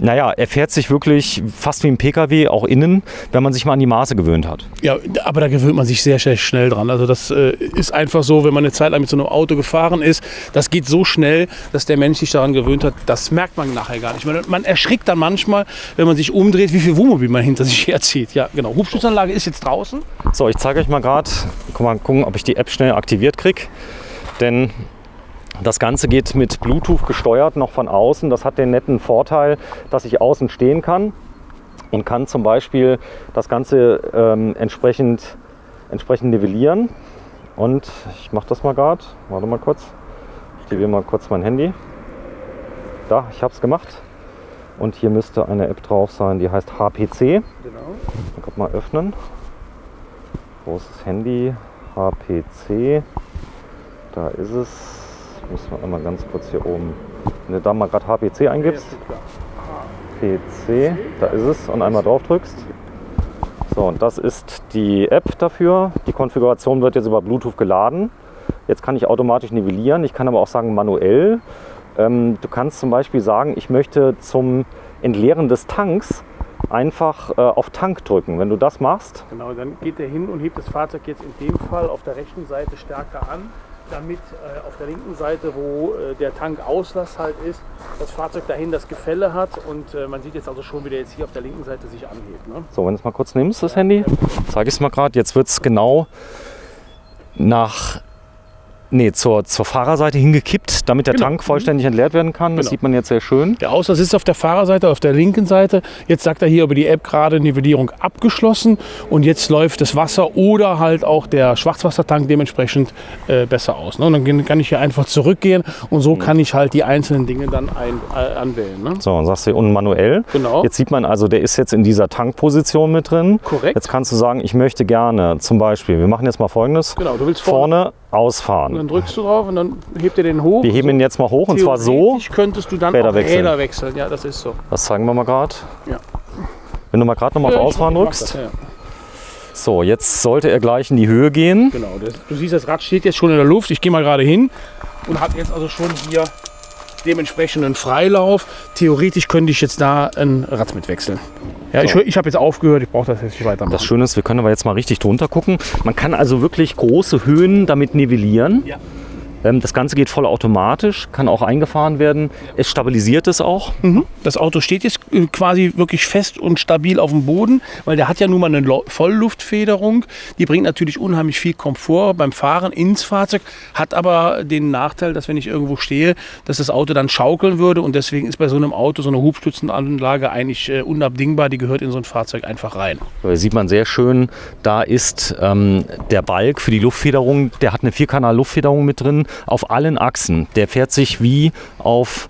naja, er fährt sich wirklich fast wie ein PKW, auch innen, wenn man sich mal an die Maße gewöhnt hat. Ja, aber da gewöhnt man sich sehr, sehr schnell dran. Also das ist einfach so, wenn man eine Zeit lang mit so einem Auto gefahren ist, das geht so schnell, dass der Mensch sich daran gewöhnt hat, das merkt man nachher gar nicht. Man erschrickt dann manchmal, wenn man sich umdreht, wie viel Wohnmobil man hinter sich herzieht. Ja, genau. Hubschutzanlage ist jetzt draußen. So, ich zeige euch mal gerade, mal gucken, ob ich die App schnell aktiviert kriege. Denn das Ganze geht mit Bluetooth gesteuert, noch von außen. Das hat den netten Vorteil, dass ich außen stehen kann und kann zum Beispiel das Ganze entsprechend nivellieren. Und ich mache das mal gerade. Warte mal kurz. Ich aktiviere mal kurz mein Handy. Da, ich habe es gemacht. Und hier müsste eine App drauf sein, die heißt HPC. Genau. Dann mal öffnen. Großes Handy, HPC. Da ist es. Muss man einmal ganz kurz hier oben. Wenn du da mal gerade HPC eingibst. PC, da ist es. Und einmal drauf drückst. So, und das ist die App dafür. Die Konfiguration wird jetzt über Bluetooth geladen. Jetzt kann ich automatisch nivellieren. Ich kann aber auch sagen manuell. Du kannst zum Beispiel sagen, ich möchte zum Entleeren des Tanks einfach auf Tank drücken. Wenn du das machst. Genau, dann geht er hin und hebt das Fahrzeug jetzt in dem Fall auf der rechten Seite stärker an, damit auf der linken Seite, wo der Tankauslass halt ist, das Fahrzeug dahin das Gefälle hat und man sieht jetzt also schon, wie der jetzt hier auf der linken Seite sich anhebt. Ne? So, wenn du es mal kurz nimmst, das Handy, zeige ich es mal gerade. Jetzt wird es genau zur Fahrerseite hingekippt, damit der Tank vollständig entleert werden kann. Das sieht man jetzt sehr schön. Der Auslass ist auf der Fahrerseite, auf der linken Seite. Jetzt sagt er hier über die App gerade Nivellierung abgeschlossen und jetzt läuft das Wasser oder halt auch der Schwarzwassertank dementsprechend besser aus. Ne? Und dann kann ich hier einfach zurückgehen und so kann ich halt die einzelnen Dinge dann anwählen. Ne? So, und sagst du hier unten manuell. Genau. Jetzt sieht man also, der ist jetzt in dieser Tankposition mit drin. Korrekt. Jetzt kannst du sagen, ich möchte gerne zum Beispiel, wir machen jetzt mal Folgendes. Genau, du willst vorne ausfahren. Und dann drückst du drauf und dann hebt er den hoch. Wir heben ihn jetzt mal hoch und zwar so. Könntest du dann Räder auch Räder wechseln. Ja, das ist so. Das zeigen wir mal gerade. Ja. Wenn du mal gerade nochmal auf Ausfahren drückst. So, jetzt sollte er gleich in die Höhe gehen. Genau, du siehst, das Rad steht jetzt schon in der Luft. Ich gehe mal gerade hin und habe jetzt also schon hier dementsprechenden Freilauf. Theoretisch könnte ich jetzt da ein Rad mit wechseln. Ja, so. Ich habe jetzt aufgehört, ich brauche das jetzt nicht weitermachen. Das Schöne ist, wir können aber jetzt mal richtig drunter gucken. Man kann also wirklich große Höhen damit nivellieren. Ja. Das Ganze geht voll automatisch, kann auch eingefahren werden. Es stabilisiert es auch. Das Auto steht jetzt quasi wirklich fest und stabil auf dem Boden, weil der hat ja nun mal eine Vollluftfederung. Die bringt natürlich unheimlich viel Komfort beim Fahren ins Fahrzeug, hat aber den Nachteil, dass wenn ich irgendwo stehe, dass das Auto dann schaukeln würde und deswegen ist bei so einem Auto so eine Hubstützenanlage eigentlich unabdingbar. Die gehört in so ein Fahrzeug einfach rein. Da sieht man sehr schön, da ist der Balk für die Luftfederung, der hat eine 4-Kanal-Luftfederung mit drin. Auf allen Achsen. Der fährt sich wie auf,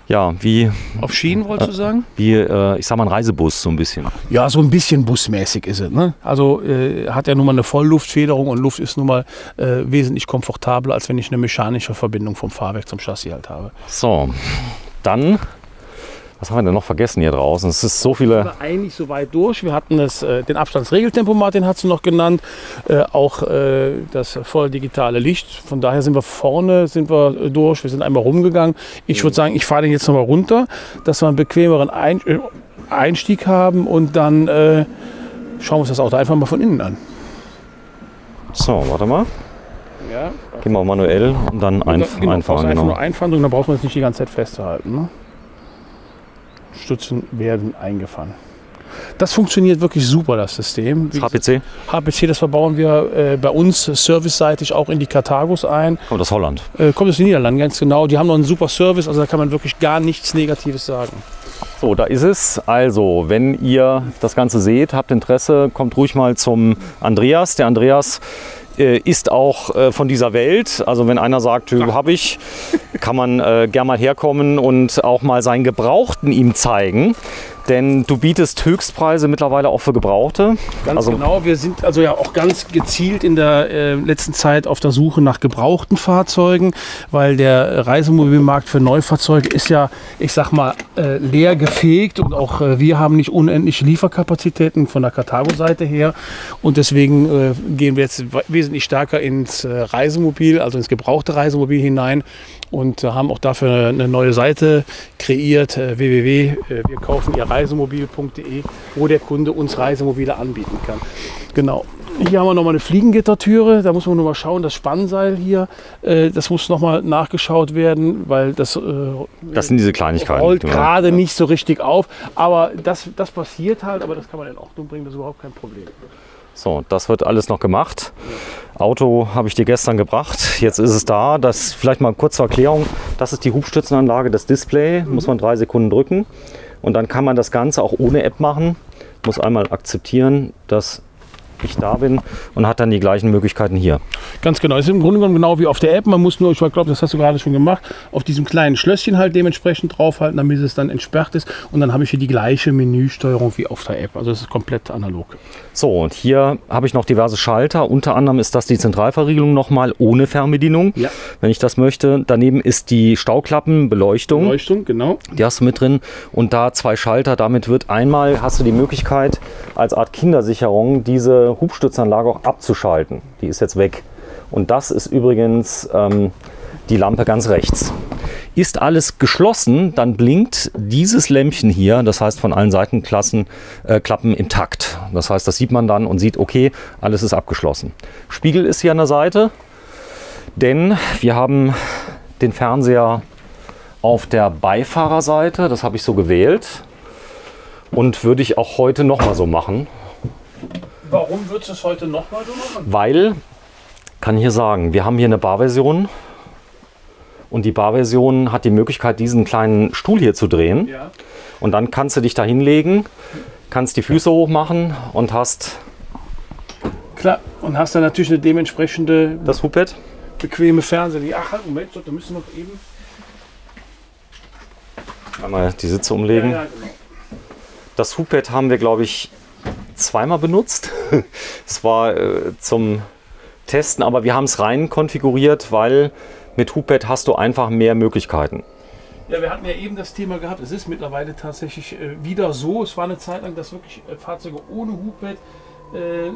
auf Schienen, wolltest du sagen? Wie, ich sag mal, ein Reisebus so ein bisschen. Ja, so ein bisschen busmäßig ist es. Ne? Also hat ja nun mal eine Vollluftfederung und Luft ist nun mal wesentlich komfortabler, als wenn ich eine mechanische Verbindung vom Fahrwerk zum Chassis halt habe. So, dann... Was haben wir denn noch vergessen hier draußen? Es ist so viele. Wir sind eigentlich so weit durch. Wir hatten den Abstandsregeltempomat, den hast du noch genannt. Auch das voll digitale Licht. Von daher sind wir vorne durch. Wir sind einmal rumgegangen. Ich würde sagen, ich fahre den jetzt noch mal runter, dass wir einen bequemeren Einstieg haben und dann schauen wir uns das Auto einfach mal von innen an. So, warte mal. Ja. Gehen wir manuell und dann Genau, einfahren. einfach nur einfahren drücken, dann braucht man es nicht die ganze Zeit festzuhalten. Ne? Stützen werden eingefahren. Das funktioniert wirklich super, das System. Das HPC? HPC, das verbauen wir bei uns serviceseitig auch in die Karthagos ein. Kommt aus Holland. Kommt aus den Niederlanden, ganz genau. Die haben noch einen super Service, also da kann man wirklich gar nichts Negatives sagen. So, da ist es. Also, wenn ihr das Ganze seht, habt Interesse, kommt ruhig mal zum Andreas. Der Andreas ist auch von dieser Welt. Also wenn einer sagt, habe ich, kann man gern mal herkommen und auch mal seinen Gebrauchten ihm zeigen. Denn du bietest Höchstpreise mittlerweile auch für Gebrauchte. Ganz genau, wir sind also ja auch ganz gezielt in der letzten Zeit auf der Suche nach gebrauchten Fahrzeugen, weil der Reisemobilmarkt für Neufahrzeuge ist ja, ich sag mal, leer gefegt und auch wir haben nicht unendliche Lieferkapazitäten von der Karthago-Seite her und deswegen gehen wir jetzt wesentlich stärker ins Reisemobil, also ins gebrauchte Reisemobil hinein und haben auch dafür eine neue Seite kreiert, www.wirkaufenihrreisemobil.de, wo der Kunde uns Reisemobile anbieten kann. Genau. Hier haben wir nochmal eine Fliegengittertüre, da muss man nur mal schauen, das Spannseil hier, das muss nochmal nachgeschaut werden, weil das sind diese Kleinigkeiten. Rollt gerade nicht so richtig auf, aber das passiert halt, aber das kann man in Ordnung bringen, das ist überhaupt kein Problem. So, das wird alles noch gemacht. Auto habe ich dir gestern gebracht. Jetzt ist es da. Das vielleicht mal kurz zur Erklärung. Das ist die Hubstützenanlage, das Display. Muss man 3 Sekunden drücken. Und dann kann man das Ganze auch ohne App machen. Muss einmal akzeptieren, dass ich da bin und hat dann die gleichen Möglichkeiten hier. Ganz genau. Es ist im Grunde genommen genau wie auf der App. Man muss nur, ich glaube, das hast du gerade schon gemacht, auf diesem kleinen Schlösschen halt dementsprechend draufhalten, damit es dann entsperrt ist. Und dann habe ich hier die gleiche Menüsteuerung wie auf der App. Also es ist komplett analog. So, und hier habe ich noch diverse Schalter. Unter anderem ist das die Zentralverriegelung nochmal ohne Fernbedienung, ja, wenn ich das möchte. Daneben ist die Stauklappenbeleuchtung. Beleuchtung, genau. Die hast du mit drin. Und da 2 Schalter. Damit wird einmal, hast du die Möglichkeit, als Art Kindersicherung diese Hubstützanlage auch abzuschalten. Die ist jetzt weg. Und das ist übrigens die Lampe ganz rechts. Ist alles geschlossen, dann blinkt dieses Lämpchen hier, das heißt von allen Seitenklappen im Takt. Das heißt, das sieht man dann und sieht, okay, alles ist abgeschlossen. Spiegel ist hier an der Seite, denn wir haben den Fernseher auf der Beifahrerseite, das habe ich so gewählt und würde ich auch heute nochmal so machen. Warum würdest du es heute nochmal so machen? Weil, kann ich hier sagen, wir haben hier eine Barversion. Und die Barversion hat die Möglichkeit, diesen kleinen Stuhl hier zu drehen. Ja. Und dann kannst du dich da hinlegen, kannst die Füße hoch machen und hast... Klar, und hast dann natürlich eine dementsprechende das Hubbett. Bequeme Fernseher. Ach, Moment, da müssen wir noch eben... Einmal die Sitze umlegen. Ja, genau. Das Hubbett haben wir, glaube ich, 2-mal benutzt. Es war zum Testen, aber wir haben es rein konfiguriert, weil... Mit Hubbett hast du einfach mehr Möglichkeiten. Ja, wir hatten ja eben das Thema gehabt, es ist mittlerweile tatsächlich wieder so. Es war eine Zeit lang, dass wirklich Fahrzeuge ohne Hubbett einen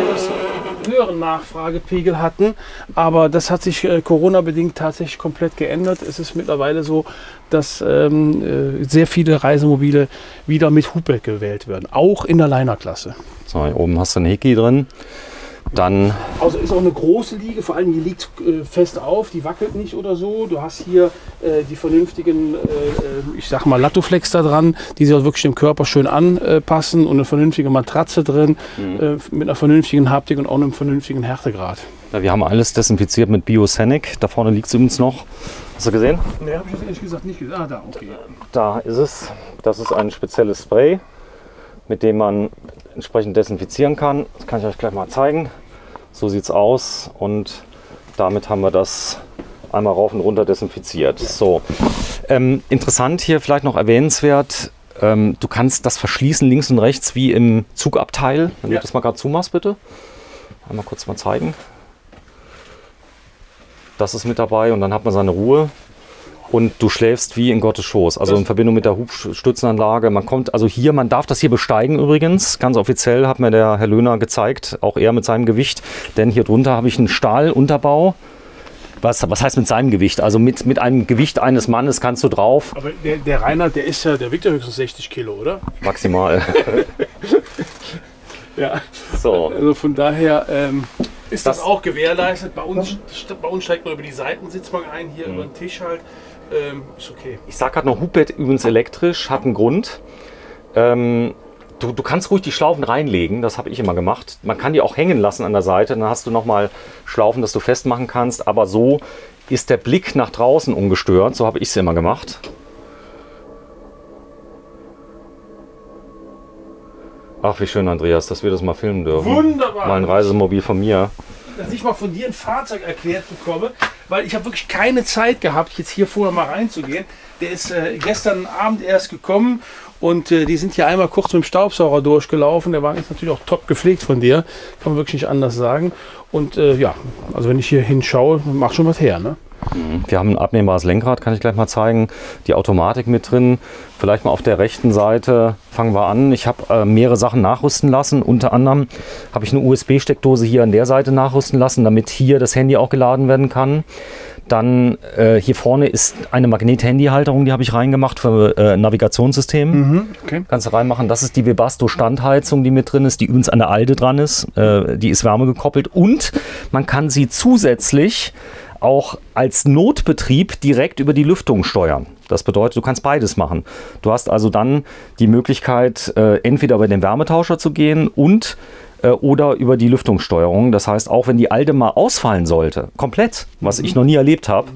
etwas höheren Nachfragepegel hatten. Aber das hat sich Corona-bedingt tatsächlich komplett geändert. Es ist mittlerweile so, dass sehr viele Reisemobile wieder mit Hubbett gewählt werden, auch in der Liner-Klasse. So, hier oben hast du einen Hickey drin. Dann also ist auch eine große Liege, vor allem die liegt fest auf, die wackelt nicht oder so. Du hast hier die vernünftigen, ich sag mal Lattoflex da dran, die sich auch wirklich dem Körper schön anpassen und eine vernünftige Matratze drin, mit einer vernünftigen Haptik und auch einem vernünftigen Härtegrad. Ja, wir haben alles desinfiziert mit Biosanic. Da vorne liegt es übrigens noch. Hast du gesehen? Ne, habe ich jetzt ehrlich gesagt nicht gesehen. Ah, da, okay. Da ist es. Das ist ein spezielles Spray, mit dem man entsprechend desinfizieren kann. Das kann ich euch gleich mal zeigen. So sieht es aus und damit haben wir das einmal rauf und runter desinfiziert. So. Interessant hier vielleicht noch erwähnenswert, du kannst das verschließen links und rechts wie im Zugabteil. Wenn du das mal gerade zumachst, bitte. Einmal kurz mal zeigen. Das ist mit dabei und dann hat man seine Ruhe. Und du schläfst wie in Gottes Schoß, also in Verbindung mit der Hubstützenanlage. Man kommt also hier, man darf das hier besteigen übrigens, ganz offiziell hat mir der Herr Löhner gezeigt, auch er mit seinem Gewicht. Denn hier drunter habe ich einen Stahlunterbau. Was heißt mit seinem Gewicht? Also mit einem Gewicht eines Mannes kannst du drauf. Aber der Reinhard, der wiegt ja höchstens 60 Kilo, oder? Maximal. Ja. So. Also von daher... ist das auch gewährleistet. Bei uns steigt man über die Seitensitzbank ein, hier über den Tisch halt. Ist okay. Ich sag gerade noch, Hubbett übrigens elektrisch, hat einen Grund. Du kannst ruhig die Schlaufen reinlegen, das habe ich immer gemacht. Man kann die auch hängen lassen an der Seite, dann hast du nochmal Schlaufen, dass du festmachen kannst. Aber so ist der Blick nach draußen ungestört, so habe ich es immer gemacht. Ach, wie schön, Andreas, dass wir das mal filmen dürfen. Wunderbar! Mal ein Reisemobil von mir. Dass ich mal von dir ein Fahrzeug erklärt bekomme, weil ich habe wirklich keine Zeit gehabt, jetzt hier vorher mal reinzugehen. Der ist gestern Abend erst gekommen und die sind hier einmal kurz mit dem Staubsauger durchgelaufen. Der Wagen ist natürlich auch top gepflegt von dir, kann man wirklich nicht anders sagen. Und ja, also wenn ich hier hinschaue, macht schon was her, ne? Wir haben ein abnehmbares Lenkrad, kann ich gleich mal zeigen. Die Automatik mit drin. Vielleicht mal auf der rechten Seite fangen wir an. Ich habe mehrere Sachen nachrüsten lassen. Unter anderem habe ich eine USB-Steckdose hier an der Seite nachrüsten lassen, damit hier das Handy auch geladen werden kann. Dann hier vorne ist eine Magnet-Handy-Halterung, die habe ich reingemacht für Navigationssystem. Okay. Kannst du reinmachen. Das ist die Webasto-Standheizung, die mit drin ist, die übrigens an der Alde dran ist. Die ist wärmegekoppelt und man kann sie zusätzlich auch als Notbetrieb direkt über die Lüftung steuern. Das bedeutet, du kannst beides machen. Du hast also dann die Möglichkeit, entweder über den Wärmetauscher zu gehen und oder über die Lüftungssteuerung. Das heißt, auch wenn die Alte mal ausfallen sollte, komplett, was ich noch nie erlebt habe,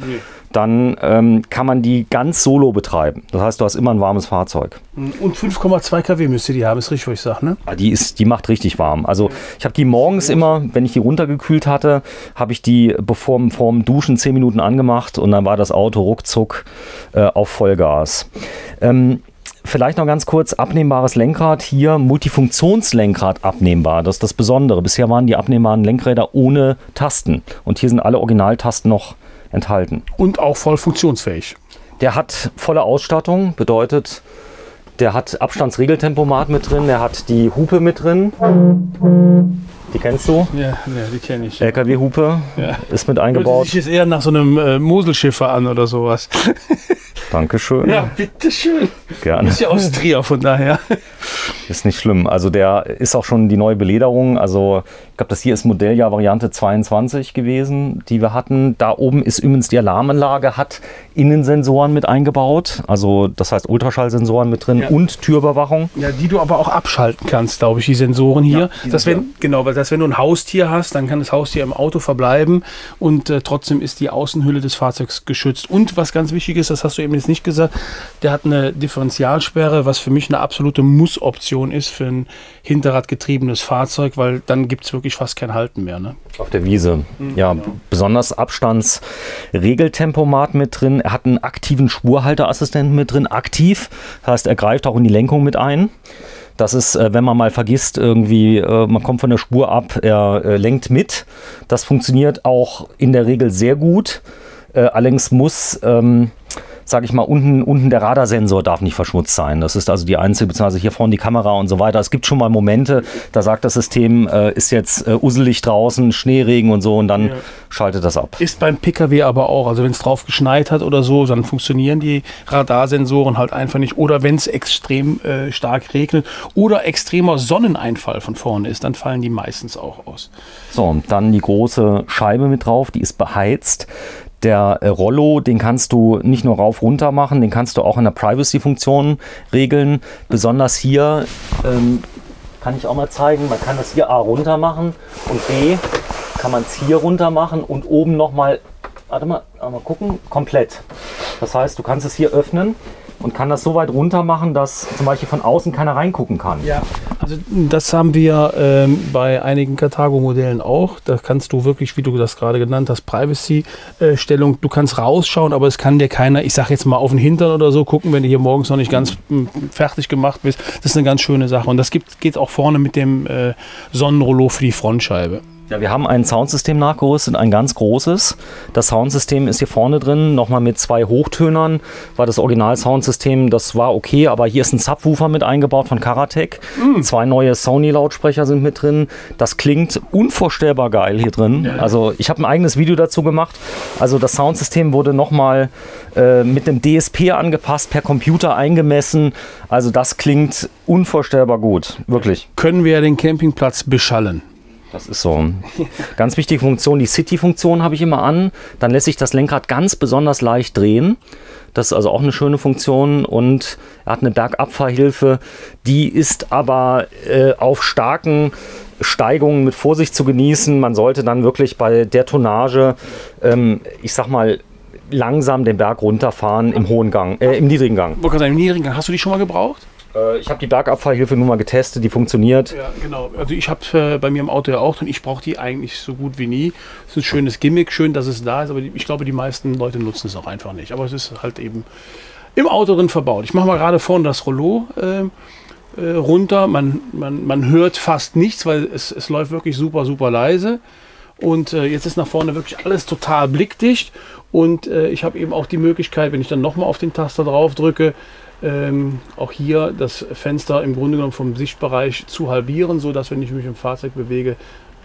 dann kann man die ganz solo betreiben. Das heißt, du hast immer ein warmes Fahrzeug. Und 5,2 kW müsste die haben, ist richtig, was ich sage, ne? Ja, die macht richtig warm. Also ich habe die morgens immer, wenn ich die runtergekühlt hatte, habe ich die vorm Duschen 10 Minuten angemacht und dann war das Auto ruckzuck auf Vollgas. Vielleicht noch ganz kurz, abnehmbares Lenkrad, hier Multifunktionslenkrad abnehmbar, das ist das Besondere. Bisher waren die abnehmbaren Lenkräder ohne Tasten und hier sind alle Originaltasten noch enthalten. Und auch voll funktionsfähig. Der hat volle Ausstattung, bedeutet, der hat Abstandsregeltempomat mit drin, der hat die Hupe mit drin. Die kennst du? Ja, die kenne ich. LKW-Hupe ist mit eingebaut. Hört sich jetzt eher nach so einem Moselschiffer an oder sowas. Dankeschön. Ja, bitteschön. Gerne. Ist ja aus Trier, von daher. Ist nicht schlimm. Also der ist auch schon die neue Belederung. Also ich glaube, das hier ist Modelljahr Variante 22 gewesen, die wir hatten. Da oben ist übrigens die Alarmanlage, hat Innensensoren mit eingebaut. Also das heißt Ultraschallsensoren mit drin und Türüberwachung. Ja, die du aber auch abschalten kannst, glaube ich, die Sensoren hier. Ja, wenn du ein Haustier hast, dann kann das Haustier im Auto verbleiben und trotzdem ist die Außenhülle des Fahrzeugs geschützt. Und was ganz wichtig ist, das hast du eben jetzt nicht gesagt, der hat eine Differentialsperre, was für mich eine absolute Muss-Option ist für ein hinterradgetriebenes Fahrzeug, weil dann gibt es wirklich fast kein Halten mehr. Ne? Auf der Wiese. Ja, genau. Besonders Abstandsregeltempomat mit drin. Er hat einen aktiven Spurhalteassistenten mit drin, aktiv. Das heißt, er greift auch in die Lenkung mit ein. Das ist, wenn man mal vergisst, irgendwie, man kommt von der Spur ab, er lenkt mit. Das funktioniert auch in der Regel sehr gut. Allerdings muss, sage ich mal, unten der Radarsensor darf nicht verschmutzt sein. Das ist also die einzige, beziehungsweise hier vorne die Kamera und so weiter. Es gibt schon mal Momente, da sagt das System, ist jetzt usselig draußen, Schneeregen und so und dann schaltet das ab. Ist beim Pkw aber auch, also wenn es drauf geschneit hat oder so, dann funktionieren die Radarsensoren halt einfach nicht. Oder wenn es extrem stark regnet oder extremer Sonneneinfall von vorne ist, dann fallen die meistens auch aus. So, und dann die große Scheibe mit drauf, die ist beheizt. Der Rollo, den kannst du nicht nur rauf runter machen, den kannst du auch in der Privacy-Funktion regeln. Besonders hier kann ich auch mal zeigen, man kann das hier A runter machen und B kann man es hier runter machen und oben nochmal, warte mal gucken, komplett. Das heißt, du kannst es hier öffnen und kann das so weit runter machen, dass zum Beispiel von außen keiner reingucken kann. Ja, also das haben wir bei einigen Carthago-Modellen auch. Da kannst du wirklich, wie du das gerade genannt hast, Privacy-Stellung, du kannst rausschauen, aber es kann dir keiner, ich sag jetzt mal auf den Hintern oder so, gucken, wenn du hier morgens noch nicht ganz fertig gemacht bist. Das ist eine ganz schöne Sache. Und das geht auch vorne mit dem Sonnenrollo für die Frontscheibe. Ja, wir haben ein Soundsystem nachgerüstet, ein ganz großes. Das Soundsystem ist hier vorne drin, nochmal mit 2 Hochtönern. War das Original-Soundsystem, das war okay, aber hier ist ein Subwoofer mit eingebaut von Karatec. 2 neue Sony-Lautsprecher sind mit drin. Das klingt unvorstellbar geil hier drin. Also ich habe ein eigenes Video dazu gemacht. Also das Soundsystem wurde nochmal mit dem DSP angepasst, per Computer eingemessen. Also das klingt unvorstellbar gut, wirklich. Können wir den Campingplatz beschallen? Das ist so. Ganz wichtige Funktion, die City-Funktion habe ich immer an. Dann lässt sich das Lenkrad ganz besonders leicht drehen. Das ist also auch eine schöne Funktion. Und er hat eine Bergabfahrhilfe. Die ist aber auf starken Steigungen mit Vorsicht zu genießen. Man sollte dann wirklich bei der Tonnage, ich sag mal, langsam den Berg runterfahren im hohen Gang, im niedrigen Gang. Im niedrigen Gang. Hast du die schon mal gebraucht? Ich habe die Bergabfahrhilfe nun mal getestet, die funktioniert. Ja, genau. Also ich habe bei mir im Auto ja auch drin. Ich brauche die eigentlich so gut wie nie. Es ist ein schönes Gimmick, schön, dass es da ist, aber ich glaube, die meisten Leute nutzen es auch einfach nicht. Aber es ist halt eben im Auto drin verbaut. Ich mache mal gerade vorne das Rollo runter. Man hört fast nichts, weil es läuft wirklich super, super leise. Und jetzt ist nach vorne wirklich alles total blickdicht. Und ich habe eben auch die Möglichkeit, wenn ich dann nochmal auf den Taster drauf drücke, auch hier das Fenster im Grunde genommen vom Sichtbereich zu halbieren, sodass, wenn ich mich im Fahrzeug bewege,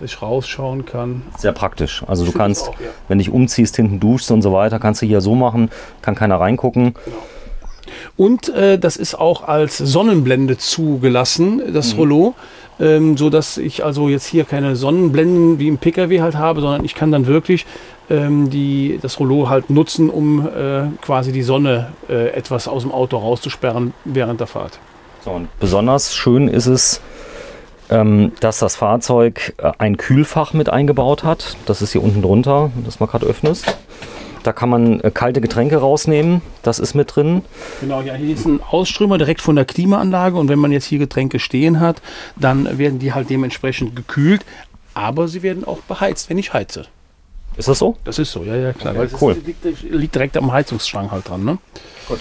ich rausschauen kann. Sehr praktisch. Also du kannst, auch, ja, wenn dich umziehst, hinten duschst und so weiter, kannst du hier so machen, kann keiner reingucken. Genau. Und das ist auch als Sonnenblende zugelassen, das Rollo, so dass ich also jetzt hier keine Sonnenblenden wie im Pkw halt habe, sondern ich kann dann wirklich das Rollo halt nutzen, um quasi die Sonne etwas aus dem Auto rauszusperren während der Fahrt. So, und besonders schön ist es, dass das Fahrzeug ein Kühlfach mit eingebaut hat. Das ist hier unten drunter, das man gerade öffnest. Da kann man kalte Getränke rausnehmen, das ist mit drin. Genau, ja, hier ist ein Ausströmer direkt von der Klimaanlage und wenn man jetzt hier Getränke stehen hat, dann werden die halt dementsprechend gekühlt, aber sie werden auch beheizt, wenn ich heize. Ist das so? Das ist so, ja klar. Okay, weil cool. Liegt direkt am Heizungsstrang halt dran. Ne? Gut.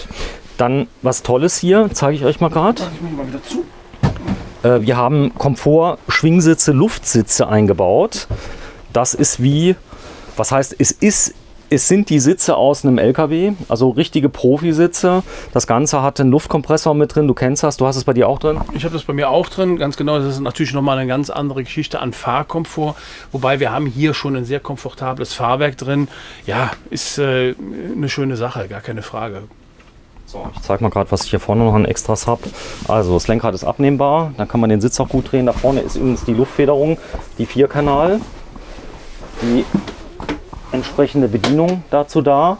Dann was Tolles hier, zeige ich euch mal gerade. Ich mache mal wieder zu. Wir haben Komfort, Schwingsitze, Luftsitze eingebaut. Das ist wie, was heißt, es sind die Sitze aus einem LKW, also richtige Profisitze. Das Ganze hat einen Luftkompressor mit drin, du kennst das, du hast es bei dir auch drin? Ich habe das bei mir auch drin, ganz genau. Das ist natürlich nochmal eine ganz andere Geschichte an Fahrkomfort. Wobei wir haben hier schon ein sehr komfortables Fahrwerk drin. Ja, ist eine schöne Sache, gar keine Frage. So, ich zeige mal gerade, was ich hier vorne noch an Extras habe. Also das Lenkrad ist abnehmbar, dann kann man den Sitz auch gut drehen. Da vorne ist übrigens die Luftfederung, die 4-Kanal. Die entsprechende Bedienung dazu da.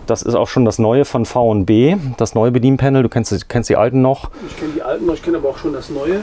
Das ist auch schon das neue von V&B, das neue Bedienpanel. Du kennst die alten noch. Ich kenne die alten noch, ich kenne aber auch schon das neue.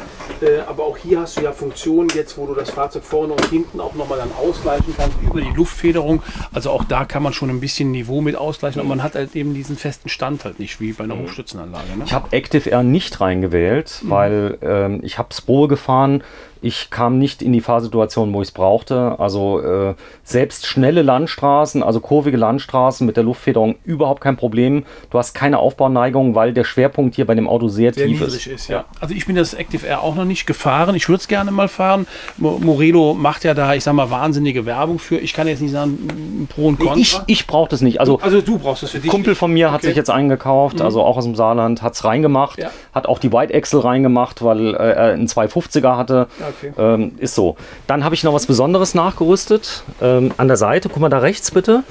Aber auch hier hast du ja Funktionen jetzt, wo du das Fahrzeug vorne und hinten auch nochmal dann ausgleichen kannst über die Luftfederung. Also auch da kann man schon ein bisschen Niveau mit ausgleichen. Und man hat halt eben diesen festen Stand halt nicht, wie bei einer Hochstützenanlage. Ne? Ich habe Active Air nicht reingewählt, weil ich habe es Probe gefahren. Ich kam nicht in die Fahrsituation, wo ich es brauchte. Also selbst schnelle Landstraßen, also kurvige Landstraßen mit der Luftfederung überhaupt kein Problem. Du hast keine Aufbauneigung, weil der Schwerpunkt hier bei dem Auto sehr tief ist. Ja. Also ich bin das Active Air auch noch nicht gefahren. Ich würde es gerne mal fahren. Morelo macht ja da, ich sag mal, wahnsinnige Werbung für. Ich kann jetzt nicht sagen, Pro und Contra. Ich brauche das nicht. Also du brauchst es für dich. Kumpel von mir hat sich jetzt eingekauft, also auch aus dem Saarland, hat es reingemacht. Ja. Hat auch die White Axle reingemacht, weil er einen 250er hatte. Okay. Ist so. Dann habe ich noch was Besonderes nachgerüstet. An der Seite, guck mal da rechts bitte.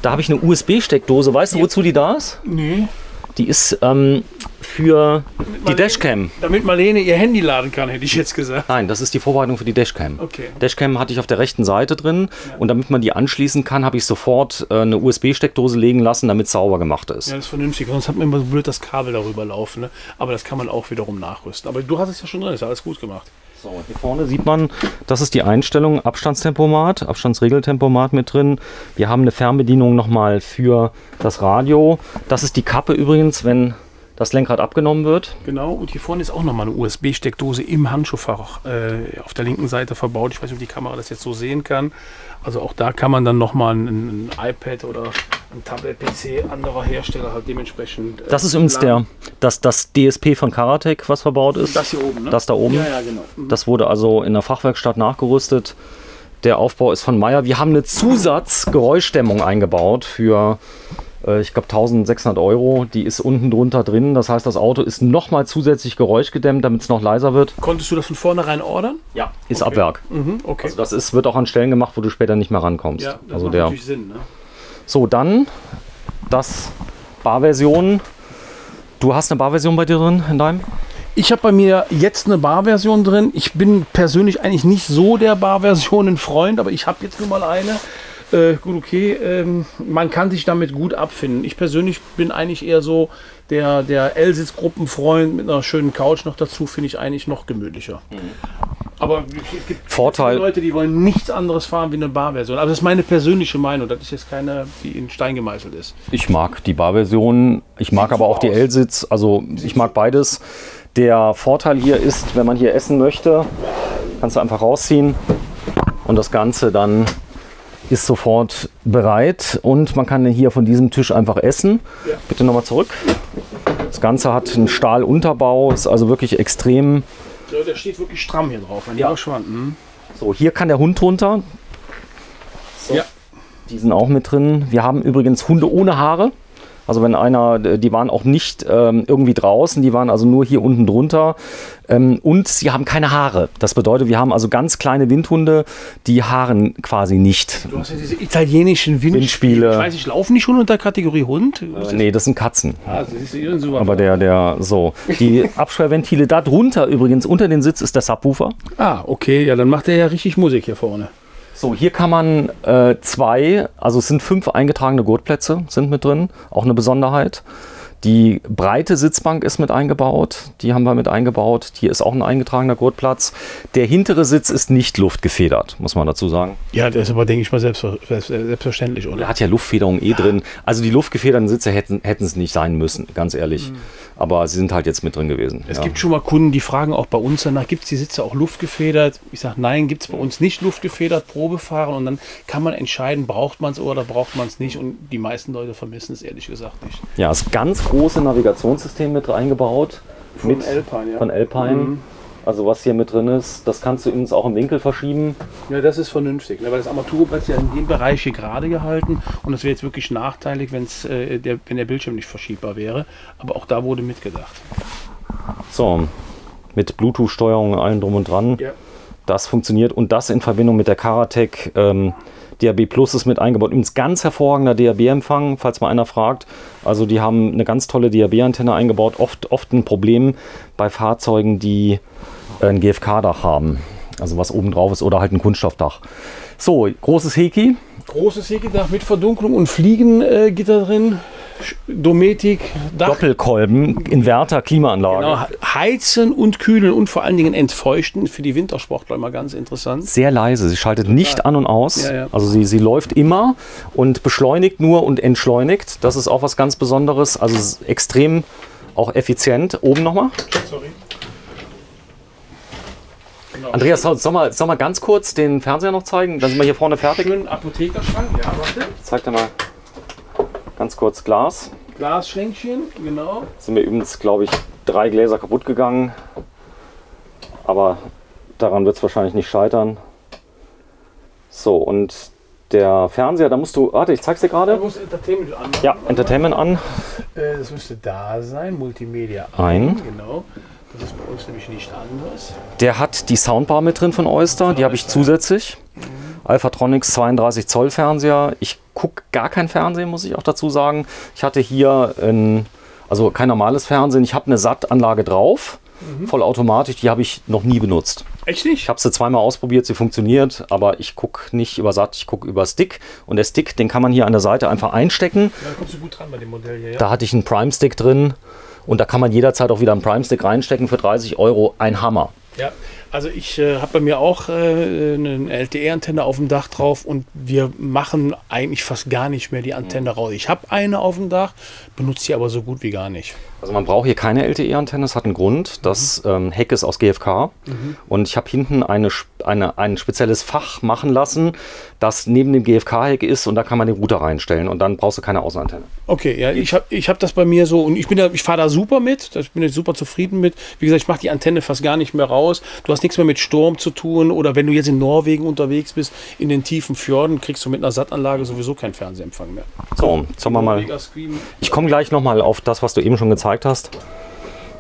Da habe ich eine USB-Steckdose. Weißt du, wozu die da ist? Nee. Die ist für die Dashcam. Damit Marlene ihr Handy laden kann, hätte ich jetzt gesagt. Nein, das ist die Vorbereitung für die Dashcam. Okay. Dashcam hatte ich auf der rechten Seite drin. Ja. Und damit man die anschließen kann, habe ich sofort eine USB-Steckdose legen lassen, damit es sauber gemacht ist. Ja, das ist vernünftig. Sonst hat man immer so blöd das Kabel darüber laufen. Ne? Aber das kann man auch wiederum nachrüsten. Aber du hast es ja schon drin, ist ja alles gut gemacht. So, hier vorne sieht man, das ist die Einstellung, Abstandstempomat, Abstandsregeltempomat mit drin. Wir haben eine Fernbedienung nochmal für das Radio. Das ist die Kappe übrigens, wenn das Lenkrad abgenommen wird. Genau, und hier vorne ist auch nochmal eine USB-Steckdose im Handschuhfach auf der linken Seite verbaut. Ich weiß nicht, ob die Kamera das jetzt so sehen kann. Also auch da kann man dann nochmal ein iPad oder ein Tablet-PC anderer Hersteller halt dementsprechend... das ist übrigens das DSP von Karatec, was verbaut ist. Das hier oben, ne? Das da oben. Ja, genau. Das wurde also in der Fachwerkstatt nachgerüstet. Der Aufbau ist von Meyer. Wir haben eine Zusatzgeräuschdämmung eingebaut für... ich glaube 1600 €, die ist unten drunter drin. Das heißt, das Auto ist nochmal zusätzlich geräuschgedämmt, damit es noch leiser wird. Konntest du das von vornherein ordern? Ja, ist ab Werk. Okay. Also das wird auch an Stellen gemacht, wo du später nicht mehr rankommst. Ja, das also macht natürlich Sinn. Ne? So, dann das Barversion. Du hast eine Barversion bei dir drin in deinem? Ich habe bei mir jetzt eine Barversion drin. Ich bin persönlich eigentlich nicht so der Barversionen-Freund, aber ich habe jetzt nun mal eine. Gut, okay, man kann sich damit gut abfinden. Ich persönlich bin eigentlich eher so der L-Sitz-Gruppenfreund mit einer schönen Couch noch dazu, finde ich eigentlich noch gemütlicher. Aber es gibt Vorteil. Leute, die wollen nichts anderes fahren wie eine Barversion. Aber das ist meine persönliche Meinung. Das ist jetzt keine, die in Stein gemeißelt ist. Ich mag die Barversion, ich mag aber auch die L-Sitz, also ich mag beides. Der Vorteil hier ist, wenn man hier essen möchte, kannst du einfach rausziehen und das Ganze dann ist sofort bereit und man kann hier von diesem Tisch einfach essen. Ja. Bitte nochmal zurück. Das Ganze hat einen Stahlunterbau, ist also wirklich extrem. Ja, der steht wirklich stramm hier drauf. Ja. So, hier kann der Hund runter. So, ja. Die sind auch mit drin. Wir haben übrigens Hunde ohne Haare. Also wenn einer, die waren auch nicht irgendwie draußen, die waren also nur hier unten drunter und sie haben keine Haare. Das bedeutet, wir haben also ganz kleine Windhunde, die haaren quasi nicht. Du hast ja diese italienischen Windspiele. Ich weiß nicht, laufen die schon unter Kategorie Hund? Nee, das sind Katzen. Ah, das ist super. Aber so. Die Absperrventile da drunter übrigens, unter den Sitz ist der Subwoofer. Ah, okay, ja, dann macht er ja richtig Musik hier vorne. So, hier kann man also es sind 5 eingetragene Gurtplätze sind mit drin, auch eine Besonderheit. Die breite Sitzbank ist mit eingebaut, die haben wir mit eingebaut. Hier ist auch ein eingetragener Gurtplatz. Der hintere Sitz ist nicht luftgefedert, muss man dazu sagen. Ja, das ist aber, denke ich mal, selbstverständlich, oder? Er hat ja Luftfederung drin. Also die luftgefederten Sitze hätten es nicht sein müssen, ganz ehrlich. Aber sie sind halt jetzt mit drin gewesen. Es gibt schon mal Kunden, die fragen auch bei uns danach, gibt es die Sitze auch luftgefedert? Ich sage, nein, gibt es bei uns nicht luftgefedert, Probefahren. Und dann kann man entscheiden, braucht man es oder braucht man es nicht. Und die meisten Leute vermissen es ehrlich gesagt nicht. Ja, das ganz große Navigationssystem mit eingebaut. Von Alpine, ja. Von Alpine. Also was hier mit drin ist, das kannst du übrigens auch im Winkel verschieben. Ja, das ist vernünftig, ne? Weil das Armaturenbrett ist ja in dem Bereich hier gerade gehalten und das wäre jetzt wirklich nachteilig, wenn der Bildschirm nicht verschiebbar wäre. Aber auch da wurde mitgedacht. So, mit Bluetooth-Steuerung und allem drum und dran. Ja. Das funktioniert und das in Verbindung mit der Karatec. DAB Plus ist mit eingebaut. Übrigens ganz hervorragender DAB-Empfang, falls mal einer fragt. Also die haben eine ganz tolle DAB-Antenne eingebaut. Oft ein Problem bei Fahrzeugen, die ein GFK-Dach haben. Also was oben drauf ist oder halt ein Kunststoffdach. So, großes Heki. Großes Heki-Dach mit Verdunklung und Fliegengitter drin. Dometic, Dach. Doppelkolben, Inverter, Klimaanlage. Genau, heizen und kühlen und vor allen Dingen entfeuchten. Für die Wintersportler immer ganz interessant. Sehr leise, sie schaltet nicht an und aus. Ja, ja. Also sie läuft immer und beschleunigt nur und entschleunigt. Das ist auch was ganz Besonderes. Also es ist extrem auch effizient. Oben nochmal. Sorry. Genau. Andreas, soll mal ganz kurz den Fernseher noch zeigen? Dann sind wir hier vorne fertig. Schönen Apothekerschrank, ja, warte. Zeig dir mal ganz kurz Glas. Glasschränkchen, genau. Sind mir übrigens, glaube ich, 3 Gläser kaputt gegangen. Aber daran wird es wahrscheinlich nicht scheitern. So, und der Fernseher, da musst du, warte, ich zeig's dir gerade. Da muss Entertainment an. Ja, Entertainment an. Das müsste da sein, Multimedia Ein. Genau. Das ist bei uns nämlich nicht anders. Der hat die Soundbar mit drin von Oyster, die habe ich zusätzlich. Alphatronics 32 Zoll Fernseher. Ich gucke gar kein Fernsehen, muss ich auch dazu sagen. Ich hatte hier also kein normales Fernsehen. Ich habe eine SAT-Anlage drauf, vollautomatisch. Die habe ich noch nie benutzt. Echt nicht? Ich habe sie zweimal ausprobiert, sie funktioniert, aber ich gucke nicht über SAT, ich gucke über Stick. Und der Stick, den kann man hier an der Seite einfach einstecken. Ja, da kommst du gut dran bei dem Modell hier. Ja? Da hatte ich einen Prime-Stick drin und da kann man jederzeit auch wieder einen Prime-Stick reinstecken für 30 €. Ein Hammer. Ja, also ich habe bei mir auch eine LTE-Antenne auf dem Dach drauf und wir machen eigentlich fast gar nicht mehr die Antenne raus. Ich habe eine auf dem Dach, benutze sie aber so gut wie gar nicht. Also man braucht hier keine LTE-Antenne, das hat einen Grund. Das Heck ist aus GFK und ich habe hinten ein spezielles Fach machen lassen, das neben dem GFK-Heck ist und da kann man den Router reinstellen und dann brauchst du keine Außenantenne. Okay, ja, ich hab das bei mir so und ich fahre da super mit, ich bin jetzt super zufrieden mit. Wie gesagt, ich mache die Antenne fast gar nicht mehr raus. Du hast nichts mehr mit Sturm zu tun oder wenn du jetzt in Norwegen unterwegs bist, in den tiefen Fjorden, kriegst du mit einer SAT-Anlage sowieso keinen Fernsehempfang mehr. So, sagen wir mal. Ich komme gleich nochmal auf das, was du eben schon gezeigt hast.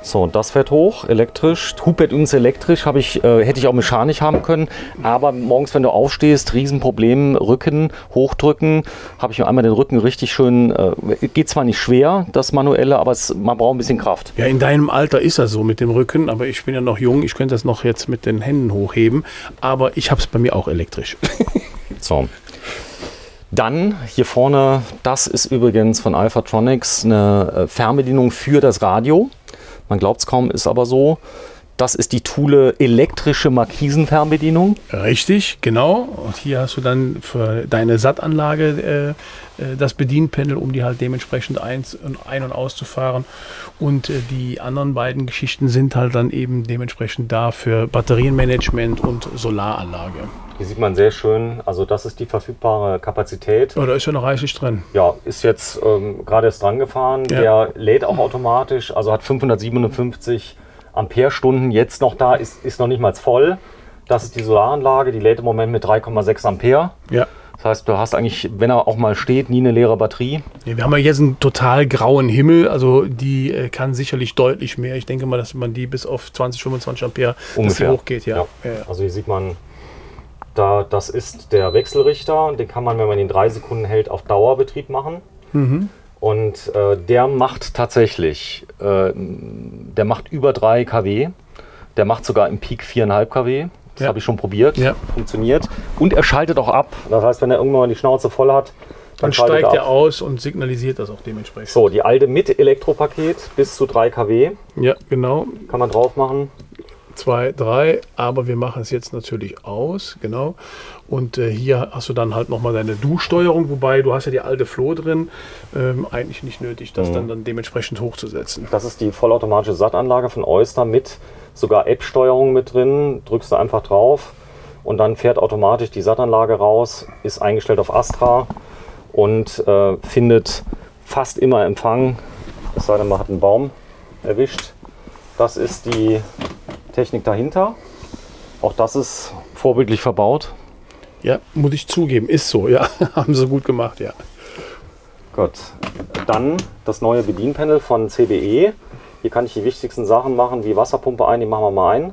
So, das fährt hoch, elektrisch. Hubbett übrigens elektrisch, hätte ich auch mechanisch haben können. Aber morgens, wenn du aufstehst, Riesenproblem, Rücken, hochdrücken, habe ich mir einmal den Rücken richtig schön, geht zwar nicht schwer, das Manuelle, aber man braucht ein bisschen Kraft. Ja, in deinem Alter ist das so mit dem Rücken, aber ich bin ja noch jung, ich könnte das noch jetzt mit den Händen hochheben, aber ich habe es bei mir auch elektrisch. So. Dann hier vorne, das ist übrigens von Alphatronics eine Fernbedienung für das Radio. Man glaubt es kaum, ist aber so. Das ist die Thule elektrische Markisenfernbedienung. Richtig, genau. Und hier hast du dann für deine SAT-Anlage das Bedienpanel, um die halt dementsprechend ein- und auszufahren. Und die anderen beiden Geschichten sind halt dann eben dementsprechend da für Batterienmanagement und Solaranlage. Hier sieht man sehr schön, also das ist die verfügbare Kapazität. Oh, da ist ja noch reichlich drin. Ja, ist jetzt gerade erst dran gefahren. Ja. Der lädt auch automatisch, also hat 557 Ampere-Stunden jetzt noch da, ist noch nicht mal voll. Das ist die Solaranlage, die lädt im Moment mit 3,6 Ampere. Ja. Das heißt, du hast eigentlich, wenn er auch mal steht, nie eine leere Batterie. Ja, wir haben ja jetzt einen total grauen Himmel, also die kann sicherlich deutlich mehr. Ich denke mal, dass man die bis auf 20, 25 Ampere Ungefähr hochgeht. Ja. Ja. Ja. Also hier sieht man, das ist der Wechselrichter. Den kann man, wenn man ihn 3 Sekunden hält, auf Dauerbetrieb machen. Und der macht tatsächlich, der macht über 3 kW. Der macht sogar im Peak 4,5 kW. Das habe ich schon probiert. Ja. Funktioniert. Und er schaltet auch ab. Das heißt, wenn er irgendwann mal die Schnauze voll hat, dann steigt er aus und signalisiert das auch dementsprechend. So, die alte mit Elektropaket bis zu 3 kW. Ja, genau. Kann man drauf machen. 2, 3, aber wir machen es jetzt natürlich aus, genau. Und hier hast du dann halt nochmal deine Du-Steuerung, wobei du hast ja die alte Floh drin, eigentlich nicht nötig, das dann dementsprechend hochzusetzen. Das ist die vollautomatische SAT-Anlage von Oyster mit sogar App-Steuerung mit drin, drückst du einfach drauf und dann fährt automatisch die SAT-Anlage raus, ist eingestellt auf Astra und findet fast immer Empfang, es sei denn, man hat einen Baum erwischt. Das ist die Technik dahinter. Auch das ist vorbildlich verbaut. Ja, muss ich zugeben, ist so, ja. Haben sie gut gemacht, ja. Gut. Dann das neue Bedienpanel von CBE. Hier kann ich die wichtigsten Sachen machen, wie Wasserpumpe ein, die machen wir mal ein.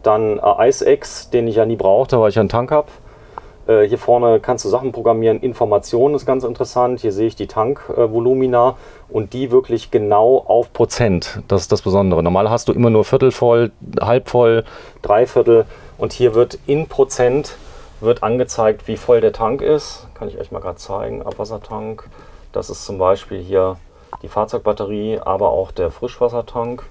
Dann IceX, den ich ja nie brauchte, weil ich einen Tank habe. Hier vorne kannst du Sachen programmieren. Informationen ist ganz interessant. Hier sehe ich die Tankvolumina und die wirklich genau auf Prozent. Das ist das Besondere. Normal hast du immer nur Viertel voll, halb voll, Dreiviertel. Und hier wird in Prozent wird angezeigt, wie voll der Tank ist. Kann ich euch mal gerade zeigen. Abwassertank. Das ist zum Beispiel hier die Fahrzeugbatterie, aber auch der Frischwassertank.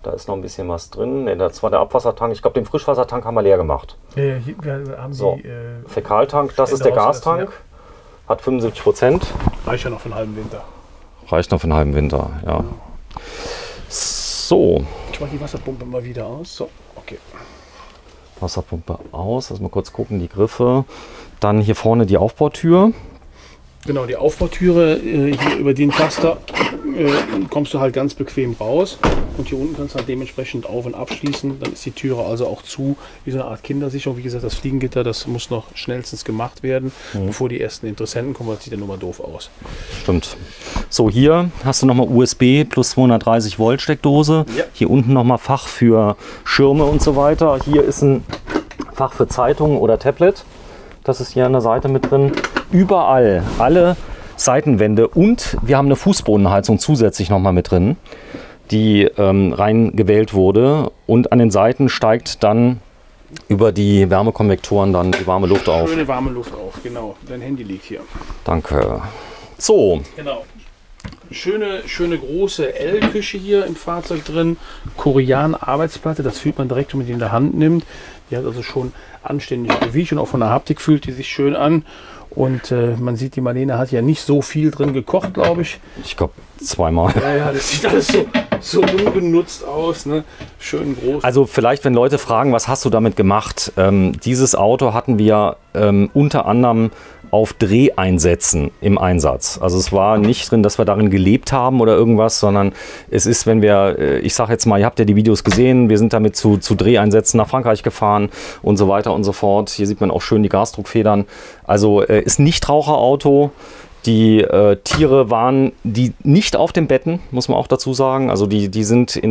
Da ist noch ein bisschen was drin. Ne, das war der Abwassertank. Ich glaube, den Frischwassertank haben wir leer gemacht. Ja, hier, wir haben so, Fäkaltank, das ist der Gastank. Ja. Hat 75%. Reicht ja noch für einen halben Winter. Reicht noch für einen halben Winter, ja. So. Ich mache die Wasserpumpe mal wieder aus. So, okay. Wasserpumpe aus. Lass mal kurz gucken, die Griffe. Dann hier vorne die Aufbautür. Genau, die Aufbautüre hier über den Taster kommst du halt ganz bequem raus und hier unten kannst du halt dementsprechend auf- und abschließen. Dann ist die Türe also auch zu, wie so eine Art Kindersicherung. Wie gesagt, das Fliegengitter, das muss noch schnellstens gemacht werden, bevor die ersten Interessenten kommen, weil das sieht ja nur mal doof aus. Stimmt. So, hier hast du nochmal USB plus 230 Volt Steckdose. Ja. Hier unten nochmal Fach für Schirme und so weiter. Hier ist ein Fach für Zeitungen oder Tablet. Das ist hier an der Seite mit drin. Überall, alle Seitenwände und wir haben eine Fußbodenheizung zusätzlich nochmal mit drin, die rein gewählt wurde. Und an den Seiten steigt dann über die Wärmekonvektoren dann die warme Luft auf. Schöne warme Luft auf, genau. Dein Handy liegt hier. Danke. So. Genau. Schöne große L-Küche hier im Fahrzeug drin. Korean-Arbeitsplatte, das fühlt man direkt, wenn man die in der Hand nimmt. Die hat also schon anständig Gewicht und auch von der Haptik fühlt die sich schön an. Und man sieht, die Marlene hat ja nicht so viel drin gekocht, glaube ich. Ich glaube zweimal. Ja, das sieht alles so unbenutzt aus, ne? Schön groß. Also vielleicht, wenn Leute fragen, was hast du damit gemacht? Dieses Auto hatten wir unter anderem auf Dreheinsätzen im Einsatz. Also es war nicht drin, dass wir darin gelebt haben oder irgendwas, sondern es ist, wenn wir, ich sage jetzt mal, ihr habt ja die Videos gesehen, wir sind damit zu Dreheinsätzen nach Frankreich gefahren und so weiter und so fort. Hier sieht man auch schön die Gasdruckfedern. Also ist Nichtraucherauto, Die Tiere waren nicht auf den Betten, muss man auch dazu sagen. Also die sind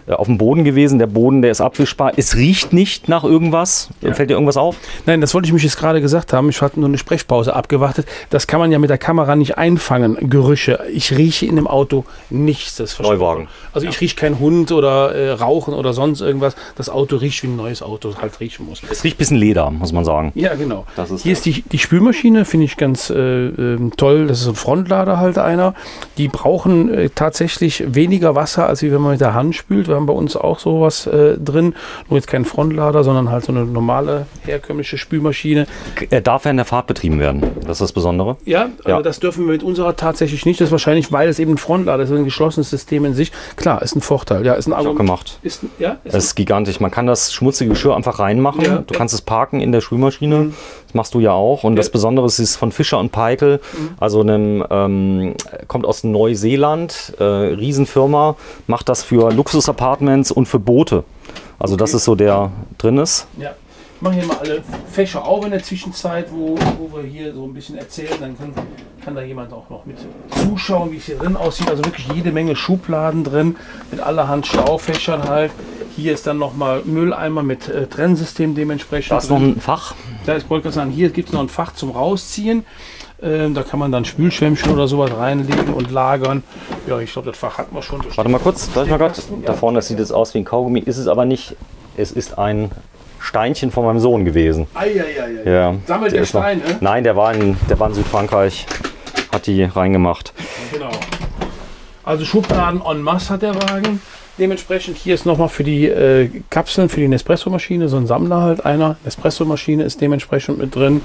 auf dem Boden gewesen. Der Boden, der ist abwischbar. Es riecht nicht nach irgendwas. Ja. Fällt dir irgendwas auf? Nein, das wollte ich mich jetzt gerade gesagt haben. Ich hatte nur eine Sprechpause abgewartet. Das kann man ja mit der Kamera nicht einfangen, Gerüche. Ich rieche in dem Auto nichts. Das Neuwagen. Also ich rieche keinen Hund oder Rauchen oder sonst irgendwas. Das Auto riecht wie ein neues Auto halt riechen muss. Es riecht ein bisschen Leder, muss man sagen. Ja, genau. Hier ist die Spülmaschine, finde ich ganz toll. Das ist ein Frontlader einer. Die brauchen tatsächlich weniger Wasser, als wenn man mit der Hand spült. Wir haben bei uns auch sowas drin. Nur jetzt kein Frontlader, sondern halt so eine normale, herkömmliche Spülmaschine. Er darf ja in der Fahrt betrieben werden. Das ist das Besondere. Ja, also das dürfen wir mit unserer tatsächlich nicht. Das ist wahrscheinlich, weil es eben ein Frontlader ist, ein geschlossenes System in sich. Klar, ist ein Vorteil. Ja, ist ein Argument. Gemacht. Das ist gigantisch. Man kann das schmutzige Geschirr einfach reinmachen. Ja, du kannst es parken in der Spülmaschine. Das machst du ja auch. Und das Besondere ist von Fischer und Paykel. Also kommt aus Neuseeland. Riesenfirma. Macht das für Luxus-Apartments und für Boote. Also das ist so der drin ist. Ja. Ich mache hier mal alle Fächer auf in der Zwischenzeit, wo wir hier so ein bisschen erzählen. Dann kann da jemand auch noch mit zuschauen, wie es hier drin aussieht. Also wirklich jede Menge Schubladen drin mit allerhand Staufächern halt. Hier ist dann nochmal Mülleimer mit Trennsystem dementsprechend. Da ist noch ein Fach. Da ist, wollte ich sagen, hier gibt es noch ein Fach zum Rausziehen. Da kann man dann Spülschwämmchen oder sowas reinlegen und lagern. Ja, ich glaube, das Fach hatten wir schon. Warte mal kurz, darf ich mal kurz? Da vorne, das sieht jetzt aus wie ein Kaugummi. Ist es aber nicht. Es ist ein Steinchen von meinem Sohn gewesen. Ja. Sammelt der Steine? Nein, der war in Südfrankreich. Hat die reingemacht. Genau. Also Schubladen en masse hat der Wagen. Dementsprechend hier ist nochmal für die Kapseln für die Nespresso-Maschine so ein Sammler halt einer. Nespresso-Maschine ist dementsprechend mit drin.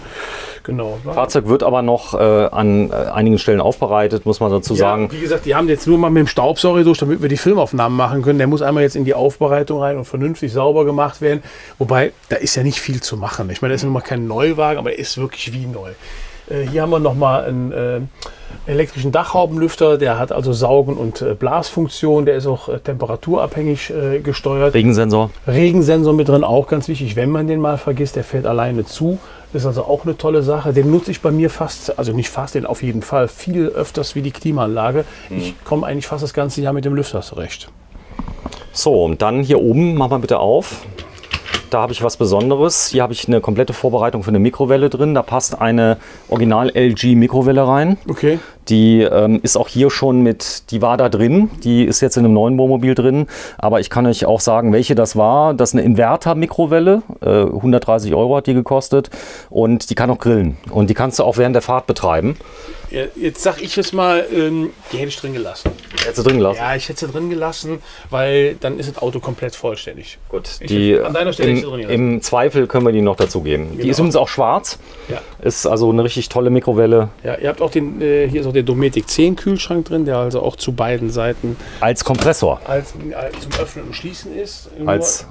Genau. Das Fahrzeug wird aber noch an einigen Stellen aufbereitet, muss man dazu sagen. Wie gesagt, die haben jetzt nur mal mit dem Staubsauger durch, damit wir die Filmaufnahmen machen können. Der muss einmal jetzt in die Aufbereitung rein und vernünftig sauber gemacht werden. Wobei, da ist ja nicht viel zu machen. Ich meine, das ist nun mal kein Neuwagen, aber er ist wirklich wie neu. Hier haben wir nochmal einen elektrischen Dachhaubenlüfter, der hat also Saugen- und Blasfunktion, der ist auch temperaturabhängig gesteuert. Regensensor mit drin, auch ganz wichtig, wenn man den mal vergisst, der fährt alleine zu. Das ist also auch eine tolle Sache. Den nutze ich bei mir fast, also nicht fast, den auf jeden Fall viel öfters wie die Klimaanlage. Ich komme eigentlich fast das ganze Jahr mit dem Lüfter zurecht. So, und dann hier oben, mach mal bitte auf. Da habe ich was Besonderes. Hier habe ich eine komplette Vorbereitung für eine Mikrowelle drin. Da passt eine Original LG Mikrowelle rein. Okay. Die ist auch hier schon die war da drin. Die ist jetzt in einem neuen Wohnmobil drin. Aber ich kann euch auch sagen, welche das war. Das ist eine Inverter-Mikrowelle. 130 € hat die gekostet. Und die kann auch grillen. Und die kannst du auch während der Fahrt betreiben. Ja, jetzt sag ich es mal, die hätte ich drin gelassen. Hättest du drin gelassen? Ja, ich hätte sie drin gelassen, weil dann ist das Auto komplett vollständig. Gut, an deiner Stelle hätte ich sie drin gelassen. Im Zweifel können wir die noch dazu geben. Genau. Die ist übrigens auch schwarz. Ja. Ist also eine richtig tolle Mikrowelle. Ja, ihr habt auch hier ist auch der Dometic 10 Kühlschrank drin, der also auch zu beiden Seiten als Kompressor zum Öffnen und Schließen ist.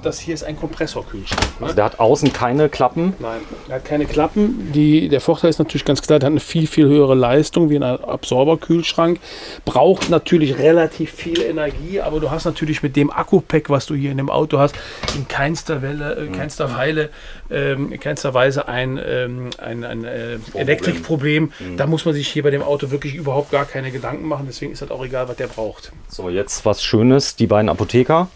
Das hier ist ein Kompressorkühlschrank. Ne? Also der hat außen keine Klappen? Nein, er hat keine Klappen. Der Vorteil ist natürlich ganz klar, der hat eine viel, viel höhere Leistung wie ein Absorberkühlschrank. Braucht natürlich relativ viel Energie, aber du hast natürlich mit dem Akku-Pack, was du hier in dem Auto hast, in keinster Weise ein Elektrikproblem. Da muss man sich hier bei dem Auto wirklich überhaupt gar keine Gedanken machen. Deswegen ist das auch egal, was der braucht. So, jetzt was Schönes, die beiden Apotheker.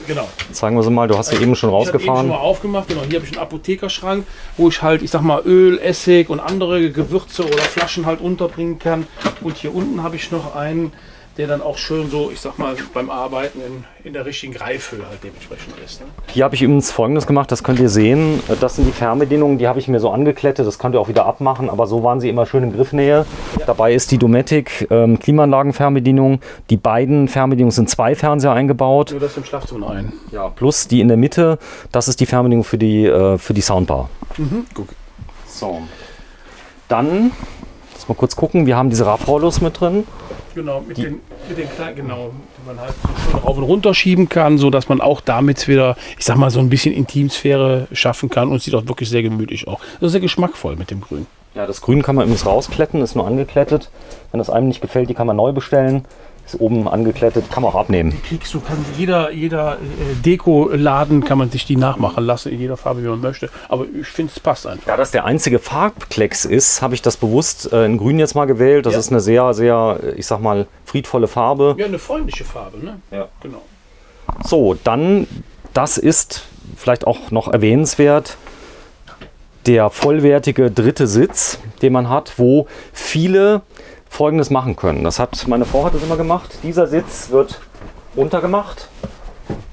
Genau. Zeigen wir sie mal, du hast sie eben schon rausgefahren. Ich habe eben schon mal aufgemacht, genau. Hier habe ich einen Apothekerschrank, wo ich halt, ich sag mal, Öl, Essig und andere Gewürze oder Flaschen halt unterbringen kann. Und hier unten habe ich noch einen, der dann auch schön so, ich sag mal, beim Arbeiten in der richtigen Greifhöhe halt dementsprechend ist. Ne? Hier habe ich übrigens Folgendes gemacht, das könnt ihr sehen. Das sind die Fernbedienungen, die habe ich mir so angeklettet, das könnt ihr auch wieder abmachen, aber so waren sie immer schön in Griffnähe. Ja. Dabei ist die Dometic Klimaanlagenfernbedienung. Die beiden Fernbedienungen sind 2 Fernseher eingebaut. Nur das im Schlafzimmer ein. Ja, plus die in der Mitte, das ist die Fernbedienung für die Soundbar. Mhm, gut. So, dann, lass mal kurz gucken, wir haben diese Raffrollos mit drin. Genau, mit den kleinen, genau, die man halt so rauf und runter schieben kann, sodass man auch damit wieder, ich sag mal, so ein bisschen Intimsphäre schaffen kann und sieht auch wirklich sehr gemütlich aus. Das ist sehr geschmackvoll mit dem Grün. Ja, das Grün kann man übrigens rauskletten, ist nur angeklettet. Wenn das einem nicht gefällt, die kann man neu bestellen. Ist oben angeklettet, kann man auch abnehmen. Die kriegst du, kann jeder Dekoladen kann man sich die nachmachen lassen, in jeder Farbe, wie man möchte. Aber ich finde, es passt einfach. Da das der einzige Farbklecks ist, habe ich das bewusst in Grün jetzt mal gewählt. Das ist eine sehr, sehr, ich sag mal, friedvolle Farbe. Ja, eine freundliche Farbe, ne? Ja. Genau. So, dann, das ist vielleicht auch noch erwähnenswert, der vollwertige dritte Sitz, den man hat, wo viele Folgendes machen können. Das hat meine Frau hat das immer gemacht. Dieser Sitz wird runtergemacht,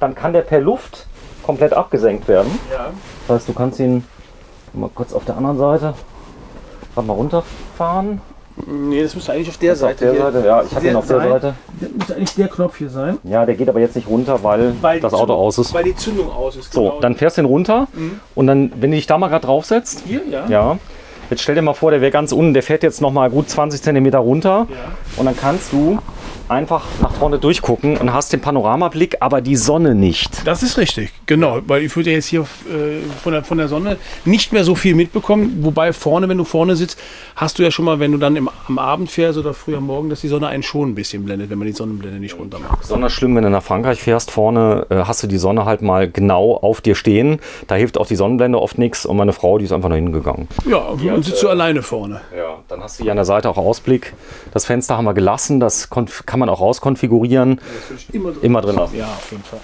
dann kann der per Luft komplett abgesenkt werden. Ja. Das heißt, du kannst ihn mal kurz auf der anderen Seite mal runterfahren. Nee, das müsste eigentlich auf der Seite. Auf der Seite, ja, ich habe ihn auf der Seite. Das müsste eigentlich der Knopf hier sein. Ja, der geht aber jetzt nicht runter, weil das Auto aus ist. Weil die Zündung aus ist. So, genau. dann fährst du ihn runter und dann, wenn du dich da mal gerade draufsetzt, Hier, ja. ja, jetzt stell dir mal vor, der wäre ganz unten, der fährt jetzt noch mal gut 20 cm runter und dann kannst du einfach nach vorne durchgucken und hast den Panoramablick, aber die Sonne nicht. Das ist richtig, genau, weil ich würde jetzt hier von der Sonne nicht mehr so viel mitbekommen, wobei vorne, wenn du vorne sitzt, hast du ja schon mal, wenn du dann am Abend fährst oder früh am Morgen, dass die Sonne einen schon ein bisschen blendet, wenn man die Sonnenblende nicht runter macht. Besonders schlimm, wenn du nach Frankreich fährst, vorne hast du die Sonne halt mal genau auf dir stehen, da hilft auch die Sonnenblende oft nichts und meine Frau, die ist einfach nur hingegangen. Ja, und sitzt du alleine vorne. Ja, dann hast du hier an der Seite auch Ausblick. Das Fenster haben wir gelassen, das kann man auch rauskonfigurieren. Immer drin lassen. Ja, auf jeden Fall.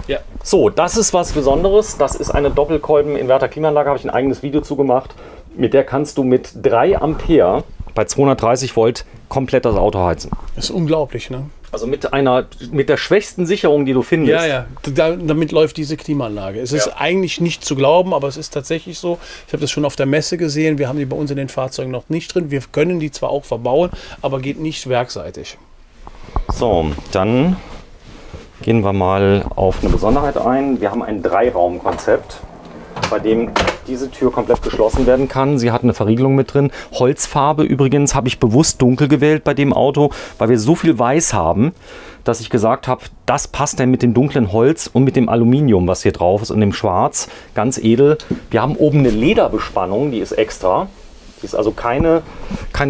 Ja. So, das ist was Besonderes. Das ist eine Doppelkolben-Inverter-Klimaanlage, habe ich ein eigenes Video zugemacht. Mit der kannst du mit 3 Ampere bei 230 Volt komplett das Auto heizen. Das ist unglaublich, ne? Also mit der schwächsten Sicherung, die du findest. Ja, ja. Damit läuft diese Klimaanlage. Es ist eigentlich nicht zu glauben, aber es ist tatsächlich so. Ich habe das schon auf der Messe gesehen. Wir haben die bei uns in den Fahrzeugen noch nicht drin. Wir können die zwar auch verbauen, aber geht nicht werkseitig. So, dann gehen wir mal auf eine Besonderheit ein. Wir haben ein 3-Raum-Konzept, bei dem diese Tür komplett geschlossen werden kann. Sie hat eine Verriegelung mit drin. Holzfarbe übrigens habe ich bewusst dunkel gewählt bei dem Auto, weil wir so viel Weiß haben, dass ich gesagt habe, das passt dann mit dem dunklen Holz und mit dem Aluminium, was hier drauf ist, und dem Schwarz. Ganz edel. Wir haben oben eine Lederbespannung, die ist extra. Die ist also keine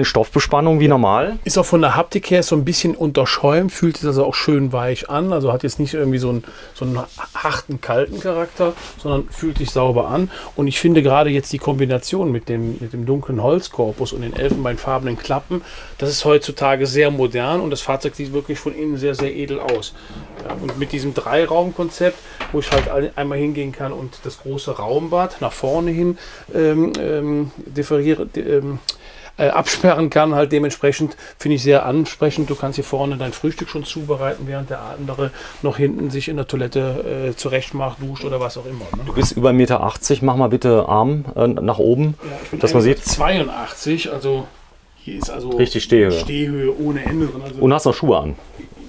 Stoffbespannung wie normal. Ist auch von der Haptik her so ein bisschen unterschäumt, fühlt sich also auch schön weich an. Also hat jetzt nicht irgendwie so einen harten, kalten Charakter, sondern fühlt sich sauber an. Und ich finde gerade jetzt die Kombination mit dem dunklen Holzkorpus und den elfenbeinfarbenen Klappen, das ist heutzutage sehr modern und das Fahrzeug sieht wirklich von innen sehr, sehr edel aus. Ja, und mit diesem 3-Raum-Konzept, wo ich halt einmal hingehen kann und das große Raumbad nach vorne hin absperren kann, halt dementsprechend finde ich sehr ansprechend. Du kannst hier vorne dein Frühstück schon zubereiten, während der andere noch hinten sich in der Toilette zurecht macht, duscht oder was auch immer. Ne? Du bist über 1,80 Meter, mach mal bitte Arm nach oben, ja, ich bin dass man sieht. 82, also hier ist also richtig Stehhöhe. Stehhöhe ohne Ende drin. Also und hast noch Schuhe an.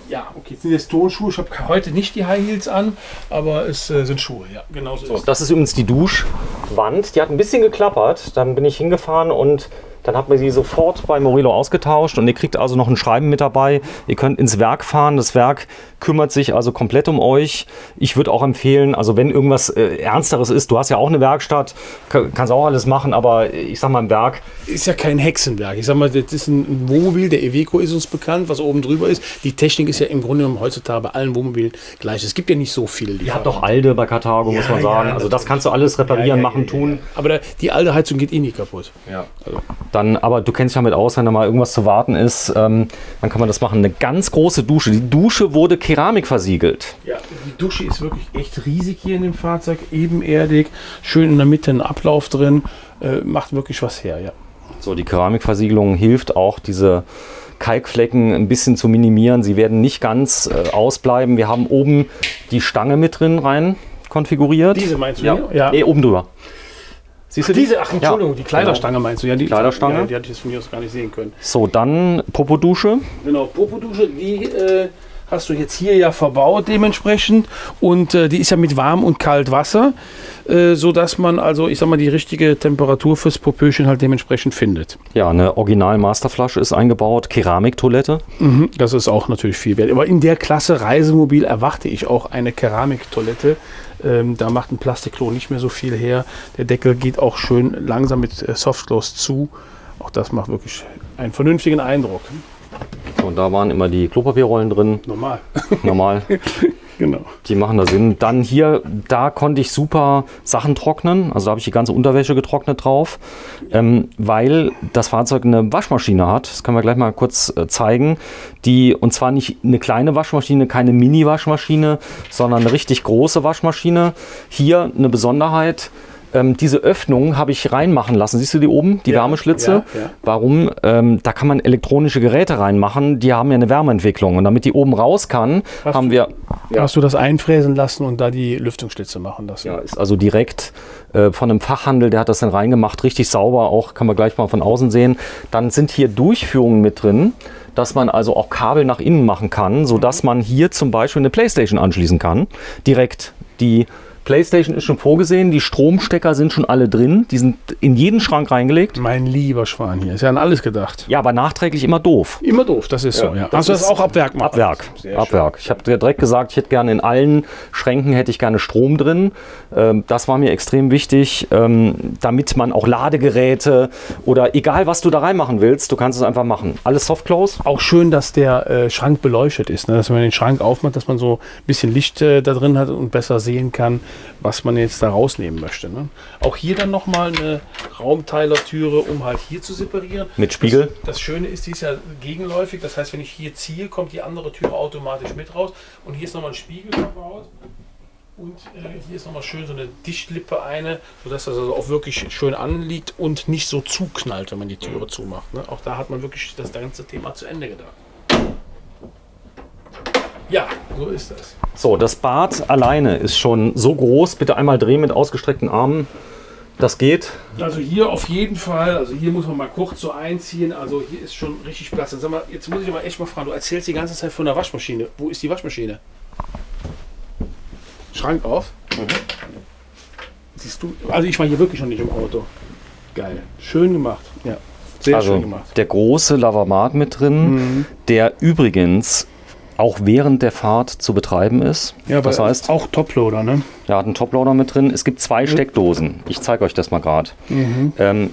Ja, okay, jetzt sind jetzt Tonschuhe. Ich habe heute nicht die High Heels an, aber es sind Schuhe, ja, genau so ist. Das ist übrigens die Duschwand, die hat ein bisschen geklappert, dann bin ich hingefahren und dann hat man sie sofort bei Morelo ausgetauscht und ihr kriegt also noch ein Schreiben mit dabei. Ihr könnt ins Werk fahren, das Werk kümmert sich also komplett um euch. Ich würde auch empfehlen, also wenn irgendwas Ernsteres ist, du hast ja auch eine Werkstatt, kannst auch alles machen, aber ich sag mal im Werk... Ist ja kein Hexenwerk. Ich sag mal, das ist ein Wohnmobil, der Iveco ist uns bekannt, was oben drüber ist. Die Technik ist ja im Grunde genommen heutzutage bei allen Wohnmobilen gleich. Es gibt ja nicht so viele. Ihr habt doch Alde bei Karthago, muss man sagen. Also das kannst du alles reparieren, machen, tun. Aber die alte Heizung geht eh nie kaputt. Ja. Also. Dann, aber du kennst dich damit aus, wenn da mal irgendwas zu warten ist, dann kann man das machen. Eine ganz große Dusche. Die Dusche wurde Keramik versiegelt. Ja, die Dusche ist wirklich echt riesig hier in dem Fahrzeug, ebenerdig, schön in der Mitte ein Ablauf drin, macht wirklich was her, ja. So, die Keramikversiegelung hilft auch, diese Kalkflecken ein bisschen zu minimieren. Sie werden nicht ganz ausbleiben. Wir haben oben die Stange mit drin rein konfiguriert. Diese meinst du? Ja. Ja. Nee, oben drüber. Siehst du diese? Ach, Entschuldigung, die Kleiderstange genau. Meinst du? Ja, die Kleiderstange. Ja, die hatte ich jetzt von mir aus gar nicht sehen können. So, dann Popodusche. Genau, Popodusche, die hast du jetzt hier ja verbaut dementsprechend und die ist ja mit warm und kalt Wasser, so dass man also, ich sag mal, die richtige Temperatur fürs Popöchen halt dementsprechend findet. Ja, eine Original-Masterflasche ist eingebaut, Keramiktoilette. Das ist auch natürlich viel wert. Aber in der Klasse Reisemobil erwarte ich auch eine Keramiktoilette. Da macht ein Plastikklo nicht mehr so viel her. Der Deckel geht auch schön langsam mit Softclose zu. Auch das macht wirklich einen vernünftigen Eindruck. Und da waren immer die Klopapierrollen drin. Normal. Genau. Die machen da Sinn. Dann hier, da konnte ich super Sachen trocknen. Also da habe ich die ganze Unterwäsche getrocknet drauf, weil das Fahrzeug eine Waschmaschine hat. Das können wir gleich mal kurz zeigen. Und zwar nicht eine kleine Waschmaschine, keine Mini-Waschmaschine, sondern eine richtig große Waschmaschine. Hier eine Besonderheit. Diese Öffnung habe ich reinmachen lassen. Siehst du die oben, die Wärmeschlitze? Ja. Warum? Da kann man elektronische Geräte reinmachen, die haben ja eine Wärmeentwicklung. Und damit die oben raus kann, hast du das einfräsen lassen und da die Lüftungsschlitze machen lassen? Ja, ist also direkt von einem Fachhandel, der hat das dann reingemacht, richtig sauber, auch kann man gleich mal von außen sehen. Dann sind hier Durchführungen mit drin, dass man also auch Kabel nach innen machen kann, sodass man hier zum Beispiel eine Playstation anschließen kann. Direkt die PlayStation ist schon vorgesehen, die Stromstecker sind schon alle drin, die sind in jeden Schrank reingelegt. Mein lieber Schwan hier, ist ja an alles gedacht. Ja, aber nachträglich immer doof. Immer doof, das ist so, ja. Hast du das auch ab Werk gemacht? Ab Werk. Ich habe direkt gesagt, ich hätte gerne in allen Schränken hätte ich gerne Strom drin. Das war mir extrem wichtig, damit man auch Ladegeräte oder egal was du da reinmachen willst, du kannst es einfach machen. Alles Soft-Close. Auch schön, dass der Schrank beleuchtet ist, ne? Dass man den Schrank aufmacht, dass man so ein bisschen Licht da drin hat und besser sehen kann, was man jetzt da rausnehmen möchte. Ne? Auch hier dann nochmal eine Raumteilertüre, um halt hier zu separieren. Mit Spiegel. Das Schöne ist, die ist ja gegenläufig. Das heißt, wenn ich hier ziehe, kommt die andere Tür automatisch mit raus. Und hier ist nochmal ein Spiegel verbaut. Und hier ist nochmal schön so eine Dichtlippe sodass das also auch wirklich schön anliegt und nicht so zuknallt, wenn man die Türe zumacht. Ne? Auch da hat man wirklich das ganze Thema zu Ende gedacht. Ja, so ist das. So, das Bad alleine ist schon so groß. Bitte einmal drehen mit ausgestreckten Armen. Das geht. Also hier auf jeden Fall. Also hier muss man mal kurz so einziehen. Also hier ist schon richtig Platz. Dann sag mal, jetzt muss ich aber echt mal fragen. Du erzählst die ganze Zeit von der Waschmaschine. Wo ist die Waschmaschine? Schrank auf. Siehst du? Also ich war hier wirklich noch nicht im Auto. Geil. Schön gemacht. Ja. Sehr schön gemacht. Der große Lavamat mit drin, der übrigens auch während der Fahrt zu betreiben ist. Ja, das heißt auch Toploader, ne? Ja, hat einen Toploader mit drin. Es gibt 2 Steckdosen. Ich zeige euch das mal gerade.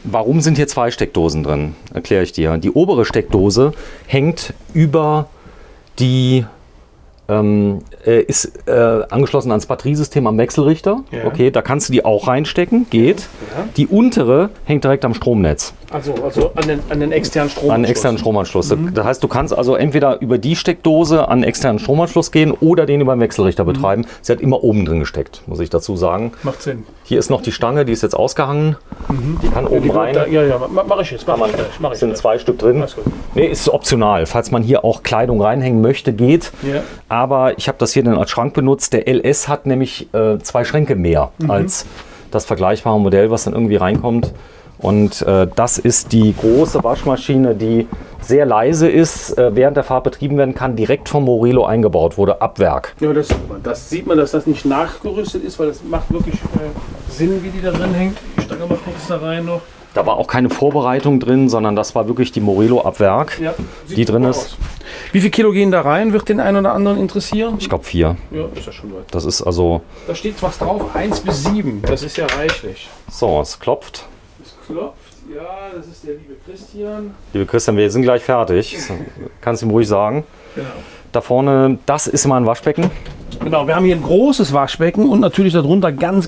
Warum sind hier 2 Steckdosen drin? Erkläre ich dir. Die obere Steckdose hängt über die ist angeschlossen ans Batteriesystem am Wechselrichter. Ja. Okay, da kannst du die auch reinstecken, geht. Ja. Die untere hängt direkt am Stromnetz. Also an den externen Stromanschluss. An den externen Stromanschluss. Das heißt, du kannst also entweder über die Steckdose an den externen Stromanschluss gehen oder den über den Wechselrichter betreiben. Sie hat immer oben drin gesteckt, muss ich dazu sagen. Macht Sinn. Hier ist noch die Stange, die ist jetzt ausgehangen. Die kann oben rein. Mach ich jetzt. Es sind 2 Stück drin. Nee, ist optional. Falls man hier auch Kleidung reinhängen möchte, geht. Ja. Aber ich habe das hier dann als Schrank benutzt. Der LS hat nämlich 2 Schränke mehr als das vergleichbare Modell, was dann irgendwie reinkommt. Und das ist die große Waschmaschine, die sehr leise ist, während der Fahrt betrieben werden kann, direkt vom Morelo eingebaut wurde, ab Werk. Ja, das sieht man, dass das nicht nachgerüstet ist, weil das macht wirklich Sinn, wie die da drin hängt. Die Stange mal kurz da rein noch. Da war auch keine Vorbereitung drin, sondern das war wirklich die Morelo ab Werk, die drin ist. Wie viel Kilo gehen da rein? Wird den einen oder anderen interessieren? Ich glaube 4. Ja, ist ja schon weit. Das ist also... Da steht was drauf, 1 bis 7. Das ist ja reichlich. So, es klopft. Ja, das ist der liebe Christian. Liebe Christian, wir sind gleich fertig. Kannst du ihm ruhig sagen. Genau. Da vorne, das ist immer ein Waschbecken. Genau, wir haben hier ein großes Waschbecken und natürlich darunter ganz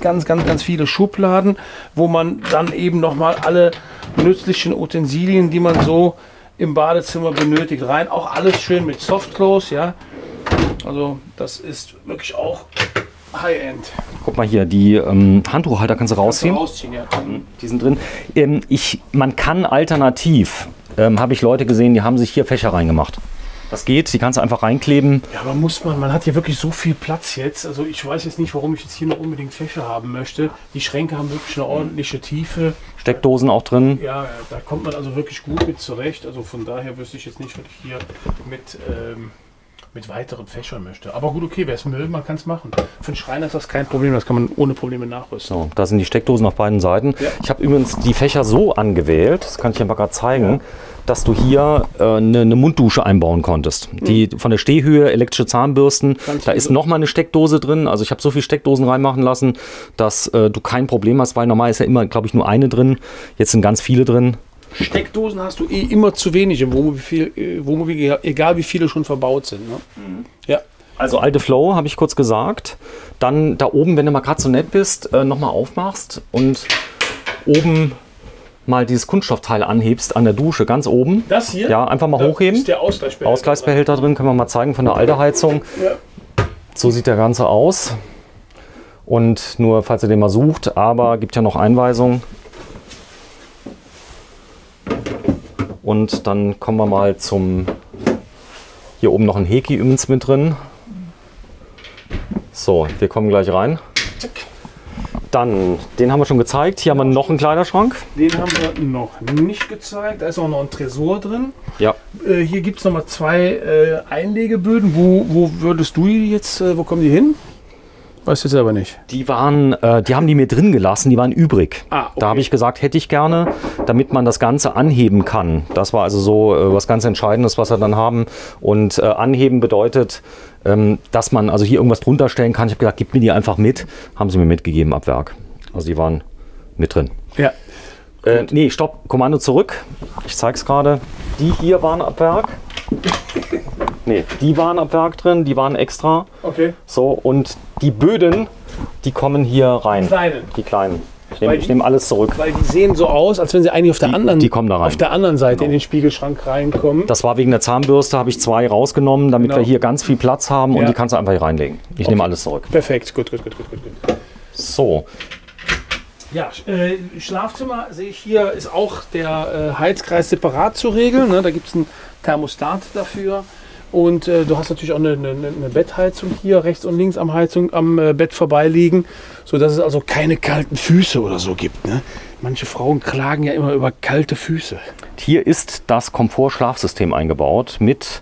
viele Schubladen, wo man dann eben nochmal alle nützlichen Utensilien, die man so im Badezimmer benötigt, rein. Auch alles schön mit Softclose, ja. Also das ist wirklich auch High-End. Guck mal hier, die Handtuchhalter kannst du rausziehen. Ja. Die sind drin. Man kann alternativ, habe ich Leute gesehen, die haben sich hier Fächer reingemacht. Das geht, die kannst du einfach reinkleben. Ja, aber man hat hier wirklich so viel Platz jetzt. Also ich weiß jetzt nicht, warum ich jetzt hier noch unbedingt Fächer haben möchte. Die Schränke haben wirklich eine ordentliche Tiefe. Steckdosen auch drin. Ja, da kommt man also wirklich gut mit zurecht. Also von daher wüsste ich jetzt nicht, was ich hier mit weiteren Fächern möchte. Aber gut, okay, wer es will, man kann es machen. Für einen Schreiner ist das kein Problem, das kann man ohne Probleme nachrüsten. So, da sind die Steckdosen auf beiden Seiten. Ja. Ich habe übrigens die Fächer so angewählt, das kann ich dir mal gerade zeigen, dass du hier eine Munddusche einbauen konntest. Die von der Stehhöhe, elektrische Zahnbürsten, da ist nochmal eine Steckdose drin. Also ich habe so viele Steckdosen reinmachen lassen, dass du kein Problem hast, weil normal ist ja immer, glaube ich, nur eine drin. Jetzt sind ganz viele drin. Steckdosen hast du eh immer zu wenig im Wohnmobil, egal wie viele schon verbaut sind. Ne? Ja. Also alte Flow, habe ich kurz gesagt. Dann da oben, wenn du mal gerade so nett bist, nochmal aufmachst und oben mal dieses Kunststoffteil anhebst an der Dusche, ganz oben. Das hier? Ja, einfach mal hochheben. Ist der Ausgleichsbehälter. Ausgleichsbehälter drin, können wir mal zeigen von der alten Heizung. Ja. So sieht der Ganze aus. Und nur, falls ihr den mal sucht, aber gibt ja noch Einweisungen. Und dann kommen wir mal zum, hier oben noch ein Heki übrigens mit drin. So, wir kommen gleich rein. Dann, den haben wir schon gezeigt. Hier haben wir noch einen Kleiderschrank. Den haben wir noch nicht gezeigt. Da ist auch noch ein Tresor drin. Ja. Hier gibt es noch mal 2 Einlegeböden. Wo würdest du die jetzt, wo kommen die hin? Weißt du jetzt aber nicht. Die haben die mir drin gelassen, die waren übrig. Ah, okay. Da habe ich gesagt, hätte ich gerne, damit man das Ganze anheben kann. Das war also so was ganz Entscheidendes, was wir dann haben. Und anheben bedeutet, dass man also hier irgendwas drunter stellen kann. Ich habe gesagt, gib mir die einfach mit. Haben sie mir mitgegeben ab Werk. Also die waren mit drin. Ja. Nee, stopp, Kommando zurück. Ich zeige es gerade. Die hier waren ab Werk. Nee, die waren ab Werk drin, die waren extra. Okay. So, und die Böden, die kommen hier rein. Kleinen. Die kleinen. Ich nehme alles zurück. Weil die sehen so aus, als wenn sie eigentlich auf der anderen, die kommen da rein. auf der anderen Seite in den Spiegelschrank reinkommen. Das war wegen der Zahnbürste, habe ich 2 rausgenommen, damit wir hier ganz viel Platz haben und die kannst du einfach hier reinlegen. Ich nehme alles zurück. Perfekt, gut. So. Ja, Schlafzimmer sehe ich hier, ist auch der Heizkreis separat zu regeln. Ne? Da gibt es einen Thermostat dafür. Und du hast natürlich auch eine Bettheizung hier rechts und links am Bett vorbeiliegen, sodass es also keine kalten Füße oder so gibt. Ne? Manche Frauen klagen ja immer über kalte Füße. Hier ist das Komfort-Schlafsystem eingebaut mit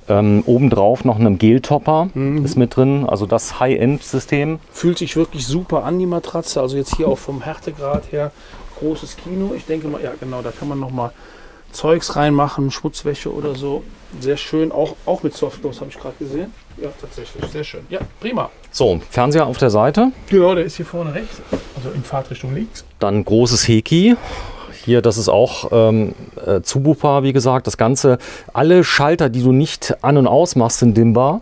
obendrauf noch einem Geltopper ist mit drin, also das High-End-System. Fühlt sich wirklich super an, die Matratze. Also jetzt hier auch vom Härtegrad her großes Kino. Ich denke mal, ja genau, da kann man noch mal Zeugs reinmachen, Schmutzwäsche oder so. Sehr schön, auch mit Softclose habe ich gerade gesehen. Ja, tatsächlich, sehr schön. Ja, prima. So, Fernseher auf der Seite. Genau, der ist hier vorne rechts, also in Fahrtrichtung links. Dann großes Heki. Hier, das ist auch zubuchbar, wie gesagt. Das Ganze, alle Schalter, die du nicht an- und ausmachst, sind dimmbar.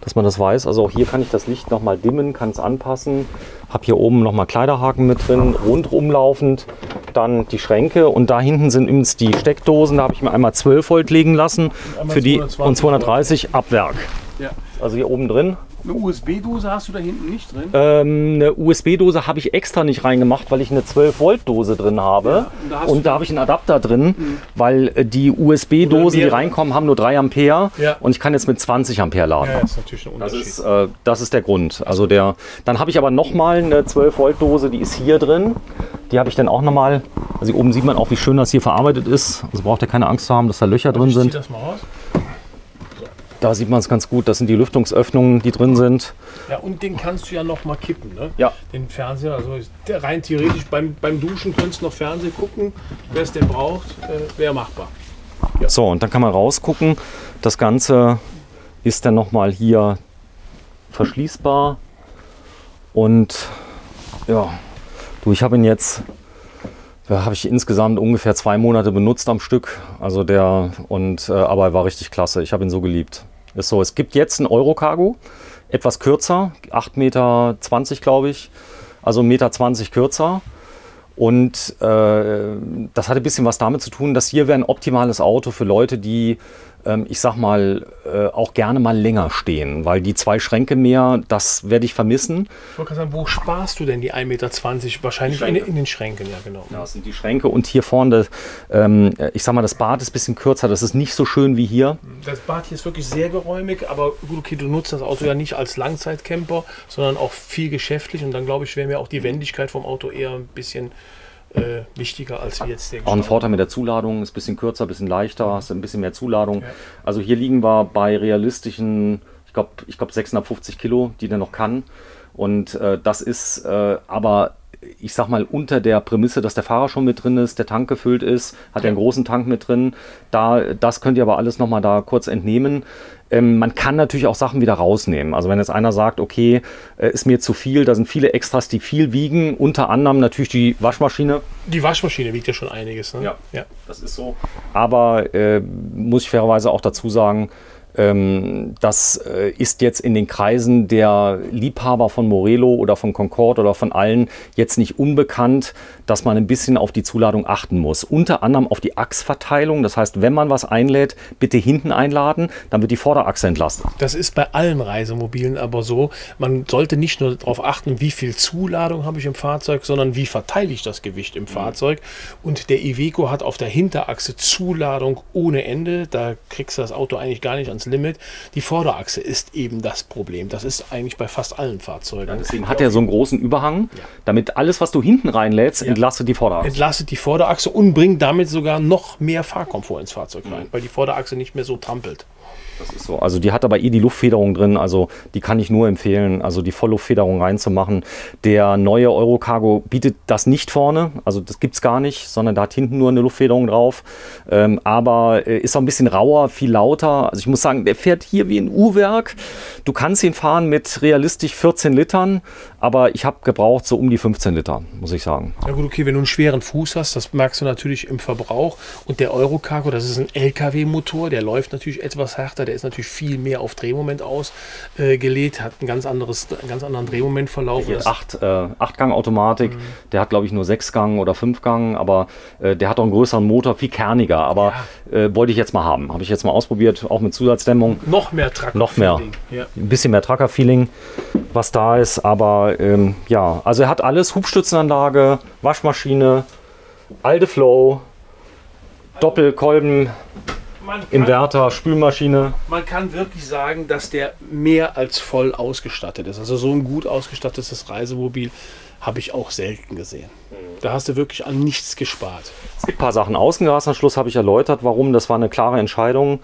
Dass man das weiß. Also auch hier kann ich das Licht nochmal dimmen, kann es anpassen. Habe hier oben nochmal Kleiderhaken mit drin, rundrum laufend. Dann die Schränke und da hinten sind übrigens die Steckdosen. Da habe ich mir einmal 12 Volt legen lassen für die und 230 ab Werk. Ja. Also hier oben drin. Eine USB-Dose hast du da hinten nicht drin? Eine USB-Dose habe ich extra nicht reingemacht, weil ich eine 12-Volt-Dose drin habe. Ja, und da habe ich einen Adapter drin, weil die USB-Dosen, die reinkommen, haben nur 3 Ampere. Ja. Und ich kann jetzt mit 20 Ampere laden. Ja, das ist natürlich ein Unterschied. Das ist der Grund. Also dann habe ich aber nochmal eine 12-Volt-Dose, die ist hier drin. Die habe ich dann auch nochmal, also hier oben sieht man auch, wie schön das hier verarbeitet ist. Also braucht ihr keine Angst zu haben, dass da Löcher drin sind. Ich zieh das mal raus. Da sieht man es ganz gut, das sind die Lüftungsöffnungen, die drin sind. Ja, und den kannst du ja noch mal kippen, ne? Ja. Den Fernseher, also rein theoretisch beim Duschen könntest du noch Fernsehen gucken. Wer es denn braucht, wäre machbar. Ja. So, und dann kann man rausgucken. Das Ganze ist dann nochmal hier verschließbar. Und ja, du, ich habe ihn jetzt, habe ich insgesamt ungefähr 2 Monate benutzt am Stück. Also aber er war richtig klasse. Ich habe ihn so geliebt. Ist so, es gibt jetzt ein Eurocargo, etwas kürzer, 8,20 Meter, glaube ich. Also 1,20 Meter kürzer. Und das hatte ein bisschen was damit zu tun, dass hier wäre ein optimales Auto für Leute, die, ich sag mal, auch gerne mal länger stehen. Weil die 2 Schränke mehr, das werde ich vermissen. Ich wollte gerade sagen, wo sparst du denn die 1,20 Meter? Wahrscheinlich in den Schränken, ja genau. Ja, das sind die Schränke und hier vorne, ich sag mal, das Bad ist ein bisschen kürzer. Das ist nicht so schön wie hier. Das Bad hier ist wirklich sehr geräumig, aber gut, okay, du nutzt das Auto ja nicht als Langzeitcamper, sondern auch viel geschäftlich. Und dann, glaube ich, wäre mir auch die Wendigkeit vom Auto eher ein bisschen wichtiger als wie jetzt der Auch ein Vorteil mit der Zuladung, ist ein bisschen kürzer, ein bisschen leichter, hast ein bisschen mehr Zuladung. Ja. Also hier liegen wir bei realistischen, ich glaube 650 Kilo, die der noch kann. Und das ist aber ich sag mal, unter der Prämisse, dass der Fahrer schon mit drin ist, der Tank gefüllt ist, hat er einen großen Tank mit drin. Das könnt ihr aber alles nochmal da kurz entnehmen. Man kann natürlich auch Sachen wieder rausnehmen. Also wenn jetzt einer sagt, okay, ist mir zu viel, da sind viele Extras, die viel wiegen, unter anderem natürlich die Waschmaschine. Die Waschmaschine wiegt ja schon einiges, ne? Ja, das ist so. Aber muss ich fairerweise auch dazu sagen, das ist jetzt in den Kreisen der Liebhaber von Morelo oder von Concorde oder von allen jetzt nicht unbekannt, dass man ein bisschen auf die Zuladung achten muss. Unter anderem auf die Achsverteilung. Das heißt, wenn man was einlädt, bitte hinten einladen, dann wird die Vorderachse entlastet. Das ist bei allen Reisemobilen aber so. Man sollte nicht nur darauf achten, wie viel Zuladung habe ich im Fahrzeug, sondern wie verteile ich das Gewicht im Fahrzeug. Und der Iveco hat auf der Hinterachse Zuladung ohne Ende. Da kriegst du das Auto eigentlich gar nicht ans Limit. Die Vorderachse ist eben das Problem. Das ist eigentlich bei fast allen Fahrzeugen. Ja, deswegen hat er so einen großen Überhang, damit alles, was du hinten reinlädst, entlastet die Vorderachse. Entlastet die Vorderachse und bringt damit sogar noch mehr Fahrkomfort ins Fahrzeug rein, weil die Vorderachse nicht mehr so trampelt. Das ist so. Also die hat aber die Luftfederung drin, also die kann ich nur empfehlen, also die Vollluftfederung reinzumachen. Der neue Eurocargo bietet das nicht vorne, also das gibt es gar nicht, sondern da hat hinten nur eine Luftfederung drauf. Aber ist auch ein bisschen rauer, viel lauter. Also ich muss sagen, der fährt hier wie ein Uhrwerk. Du kannst ihn fahren mit realistisch 14 Litern, aber ich habe gebraucht so um die 15 Liter, muss ich sagen. Ja gut, okay, wenn du einen schweren Fuß hast, das merkst du natürlich im Verbrauch. Und der Eurocargo, das ist ein LKW-Motor, der läuft natürlich etwas härter, der ist natürlich viel mehr auf Drehmoment ausgelegt, hat einen ganz anderen Drehmomentverlauf. Hier 8-Gang-Automatik, der hat glaube ich nur 6-Gang oder 5-Gang, aber der hat auch einen größeren Motor, viel kerniger, aber wollte ich jetzt mal haben. Habe ich jetzt mal ausprobiert, auch mit Zusatzdämmung. Noch mehr Trucker-Feeling. Noch mehr. Ja. Ein bisschen mehr Trucker-Feeling, was da ist, aber ja, also er hat alles, Hubstützenanlage, Waschmaschine, Aldeflow, Doppelkolben, Inverter, Spülmaschine. Man kann wirklich sagen, dass der mehr als voll ausgestattet ist. Also so ein gut ausgestattetes Reisemobil habe ich auch selten gesehen. Da hast du wirklich an nichts gespart. Es gibt ein paar Sachen. Außengasanschluss habe ich erläutert, warum. Das war eine klare Entscheidung.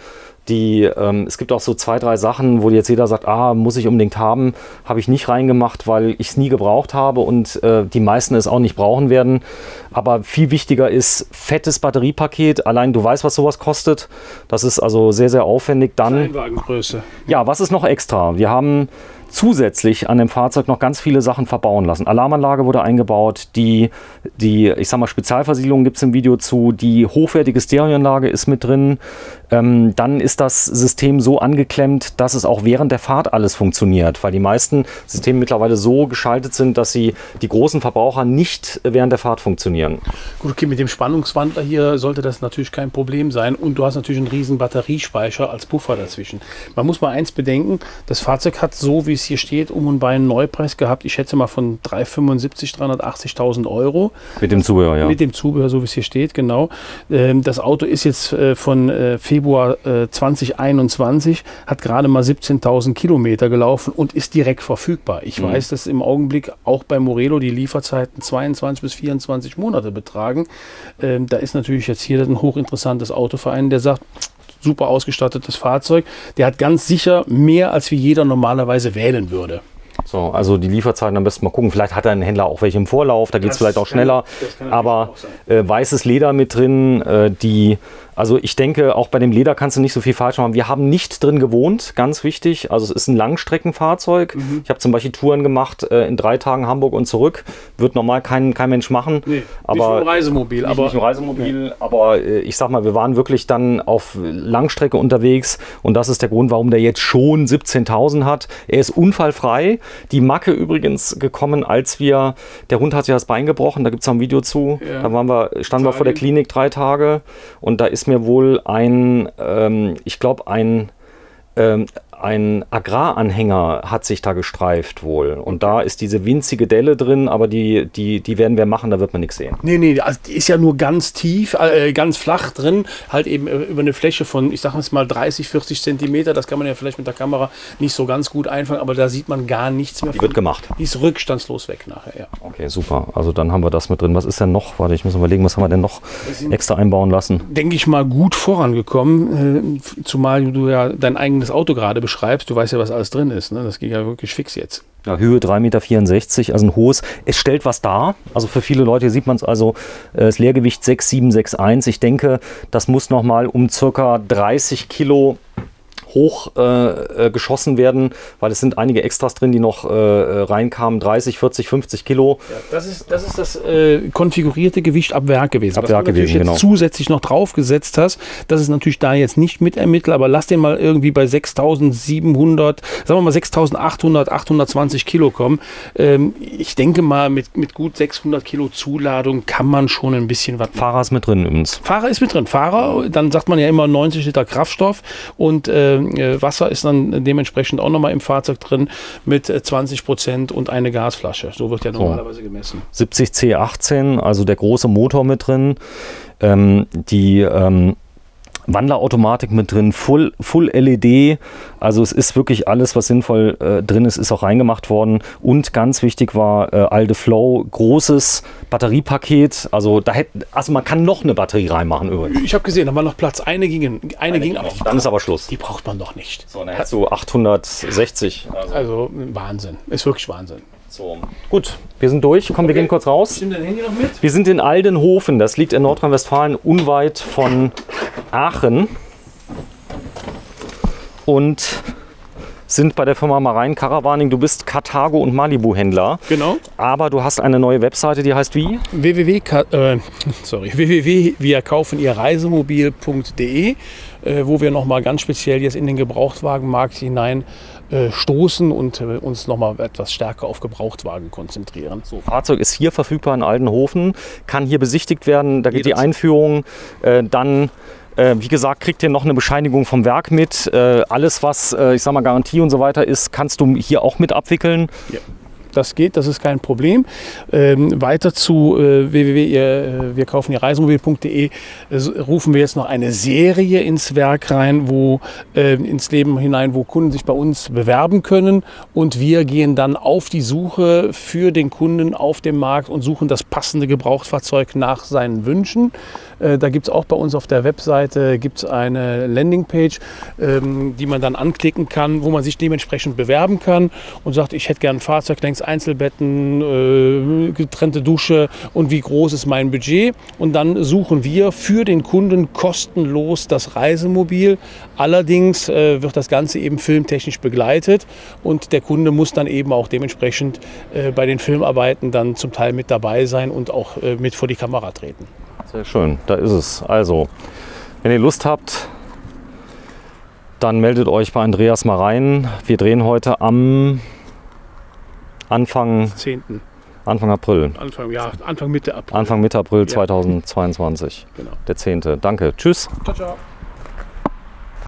Es gibt auch so 2, 3 Sachen, wo jetzt jeder sagt, muss ich unbedingt haben, habe ich nicht reingemacht, weil ich es nie gebraucht habe und die meisten es auch nicht brauchen werden. Aber viel wichtiger ist fettes Batteriepaket. Allein du weißt, was sowas kostet. Das ist also sehr, sehr aufwendig. Dann Kleinwagengröße. Ja, was ist noch extra? Wir haben zusätzlich an dem Fahrzeug noch ganz viele Sachen verbauen lassen. Alarmanlage wurde eingebaut, die ich sag mal, Spezialversiegelung gibt es im Video zu, die hochwertige Stereoanlage ist mit drin. Dann ist das System so angeklemmt, dass es auch während der Fahrt alles funktioniert, weil die meisten Systeme mittlerweile so geschaltet sind, dass sie die großen Verbraucher nicht während der Fahrt funktionieren. Gut, okay, mit dem Spannungswandler hier sollte das natürlich kein Problem sein und du hast natürlich einen riesen Batteriespeicher als Puffer dazwischen. Man muss mal eins bedenken, das Fahrzeug hat, so wie es hier steht, um und bei einen Neupreis gehabt, ich schätze mal von 380.000 Euro. Mit dem Zubehör, ja. Mit dem Zubehör, so wie es hier steht, genau. Das Auto ist jetzt von Februar 2021, hat gerade mal 17.000 Kilometer gelaufen und ist direkt verfügbar. Ich weiß, dass im Augenblick auch bei Morelo die Lieferzeiten 22 bis 24 Monate betragen. Da ist natürlich jetzt hier ein hochinteressantes Autoverein, der sagt, super ausgestattetes Fahrzeug. Der hat ganz sicher mehr, als wie jeder normalerweise wählen würde. So, also die Lieferzeiten am besten mal gucken. Vielleicht hat ein Händler auch welche im Vorlauf, da geht es vielleicht auch schneller. Aber weißes Leder mit drin, also ich denke, auch bei dem Leder kannst du nicht so viel falsch machen. Wir haben nicht drin gewohnt, ganz wichtig. Also es ist ein Langstreckenfahrzeug. Ich habe zum Beispiel Touren gemacht in 3 Tagen Hamburg und zurück. Wird normal kein Mensch machen. Nee, aber nicht im Reisemobil. Nicht im Reisemobil, aber ich sag mal, wir waren wirklich dann auf Langstrecke unterwegs. Und das ist der Grund, warum der jetzt schon 17.000 hat. Er ist unfallfrei. Die Macke übrigens gekommen, der Hund hat sich das Bein gebrochen. Da gibt es auch ein Video zu. Ja. Da standen wir vor der Klinik 3 Tage. Und da ist mir wohl ein Agraranhänger hat sich da gestreift wohl. Und da ist diese winzige Delle drin, aber die werden wir machen, da wird man nichts sehen. Nee, also die ist ja nur ganz tief, ganz flach drin, halt eben über eine Fläche von, ich sag mal 30, 40 Zentimeter. Das kann man ja vielleicht mit der Kamera nicht so ganz gut einfangen, aber da sieht man gar nichts mehr. Die wird gemacht. Die ist rückstandslos weg nachher, ja. Okay, super. Also dann haben wir das mit drin. Was ist denn noch? Warte, ich muss überlegen, was haben wir denn noch extra einbauen lassen? Denke ich mal gut vorangekommen, zumal du ja dein eigenes Auto gerade beschreibst, du weißt ja, was alles drin ist. Ne? Das geht ja wirklich fix jetzt. Ja, Höhe 3,64 Meter, also ein hohes. Es stellt was dar. Also für viele Leute, hier sieht man es also, das Leergewicht 6,761. Ich denke, das muss nochmal um circa 30 Kilo hoch geschossen werden, weil es sind einige Extras drin, die noch reinkamen, 30, 40, 50 Kilo. Ja, das ist das konfigurierte Gewicht ab Werk gewesen. Ab Werk gewesen, genau. Zusätzlich noch draufgesetzt hast, das ist natürlich da jetzt nicht mit ermittelt, aber lass den mal irgendwie bei 6.700, sagen wir mal 6.800, 820 Kilo kommen. Ich denke mal, mit gut 600 Kilo Zuladung kann man schon ein bisschen was machen. Fahrer ist mit drin übrigens. Fahrer ist mit drin. Fahrer, dann sagt man ja immer 90 Liter Kraftstoff und Wasser ist dann dementsprechend auch nochmal im Fahrzeug drin mit 20% und eine Gasflasche. So wird ja normalerweise gemessen. 70 C18, also der große Motor mit drin. Die Wandlerautomatik mit drin, Full LED, also es ist wirklich alles, was sinnvoll drin ist auch reingemacht worden. Und ganz wichtig war Alde Flow, großes Batteriepaket, also man kann noch eine Batterie reinmachen übrigens. Ich habe gesehen, da war noch Platz, eine ging aber. Dann ist aber Schluss. Die braucht man doch nicht. So, dann hättest du 860. Also Wahnsinn, ist wirklich Wahnsinn. So, gut, wir sind durch. Komm, wir gehen kurz raus. Nimm dein Handy noch mit? Wir sind in Aldenhofen, das liegt in Nordrhein-Westfalen, unweit von Aachen. Und sind bei der Firma Marine Caravaning. Du bist Carthago- und Malibu-Händler. Genau. Aber du hast eine neue Webseite, die heißt wie? www.wirkaufenihreisemobil.de, wo wir nochmal ganz speziell jetzt in den Gebrauchtwagenmarkt hinein stoßen und uns nochmal etwas stärker auf Gebrauchtwagen konzentrieren. So, Fahrzeug ist hier verfügbar in Aldenhofen, kann hier besichtigt werden. Da geht die Einführung, dann wie gesagt, kriegt ihr noch eine Bescheinigung vom Werk mit. Alles, was, ich sag mal, Garantie und so weiter ist, kannst du hier auch mit abwickeln. Ja. Das geht, das ist kein Problem. Weiter zu www.wirkaufenihreisemobil.de rufen wir jetzt noch eine Serie ins Werk rein, ins Leben hinein, wo Kunden sich bei uns bewerben können. Und wir gehen dann auf die Suche für den Kunden auf dem Markt und suchen das passende Gebrauchtfahrzeug nach seinen Wünschen. Da gibt es auch bei uns auf der Webseite gibt's eine Landingpage, die man dann anklicken kann, wo man sich dementsprechend bewerben kann und sagt, ich hätte gerne ein Fahrzeug, längs Einzelbetten, getrennte Dusche und wie groß ist mein Budget. Und dann suchen wir für den Kunden kostenlos das Reisemobil. Allerdings wird das Ganze eben filmtechnisch begleitet und der Kunde muss dann eben auch dementsprechend bei den Filmarbeiten dann zum Teil mit dabei sein und auch mit vor die Kamera treten. Sehr schön, da ist es. Also, wenn ihr Lust habt, dann meldet euch bei Andreas mal rein. Wir drehen heute am Anfang 10. Anfang April. Anfang Mitte April. Anfang Mitte April 2022. Genau. Der 10. Danke. Tschüss. Ciao, ciao.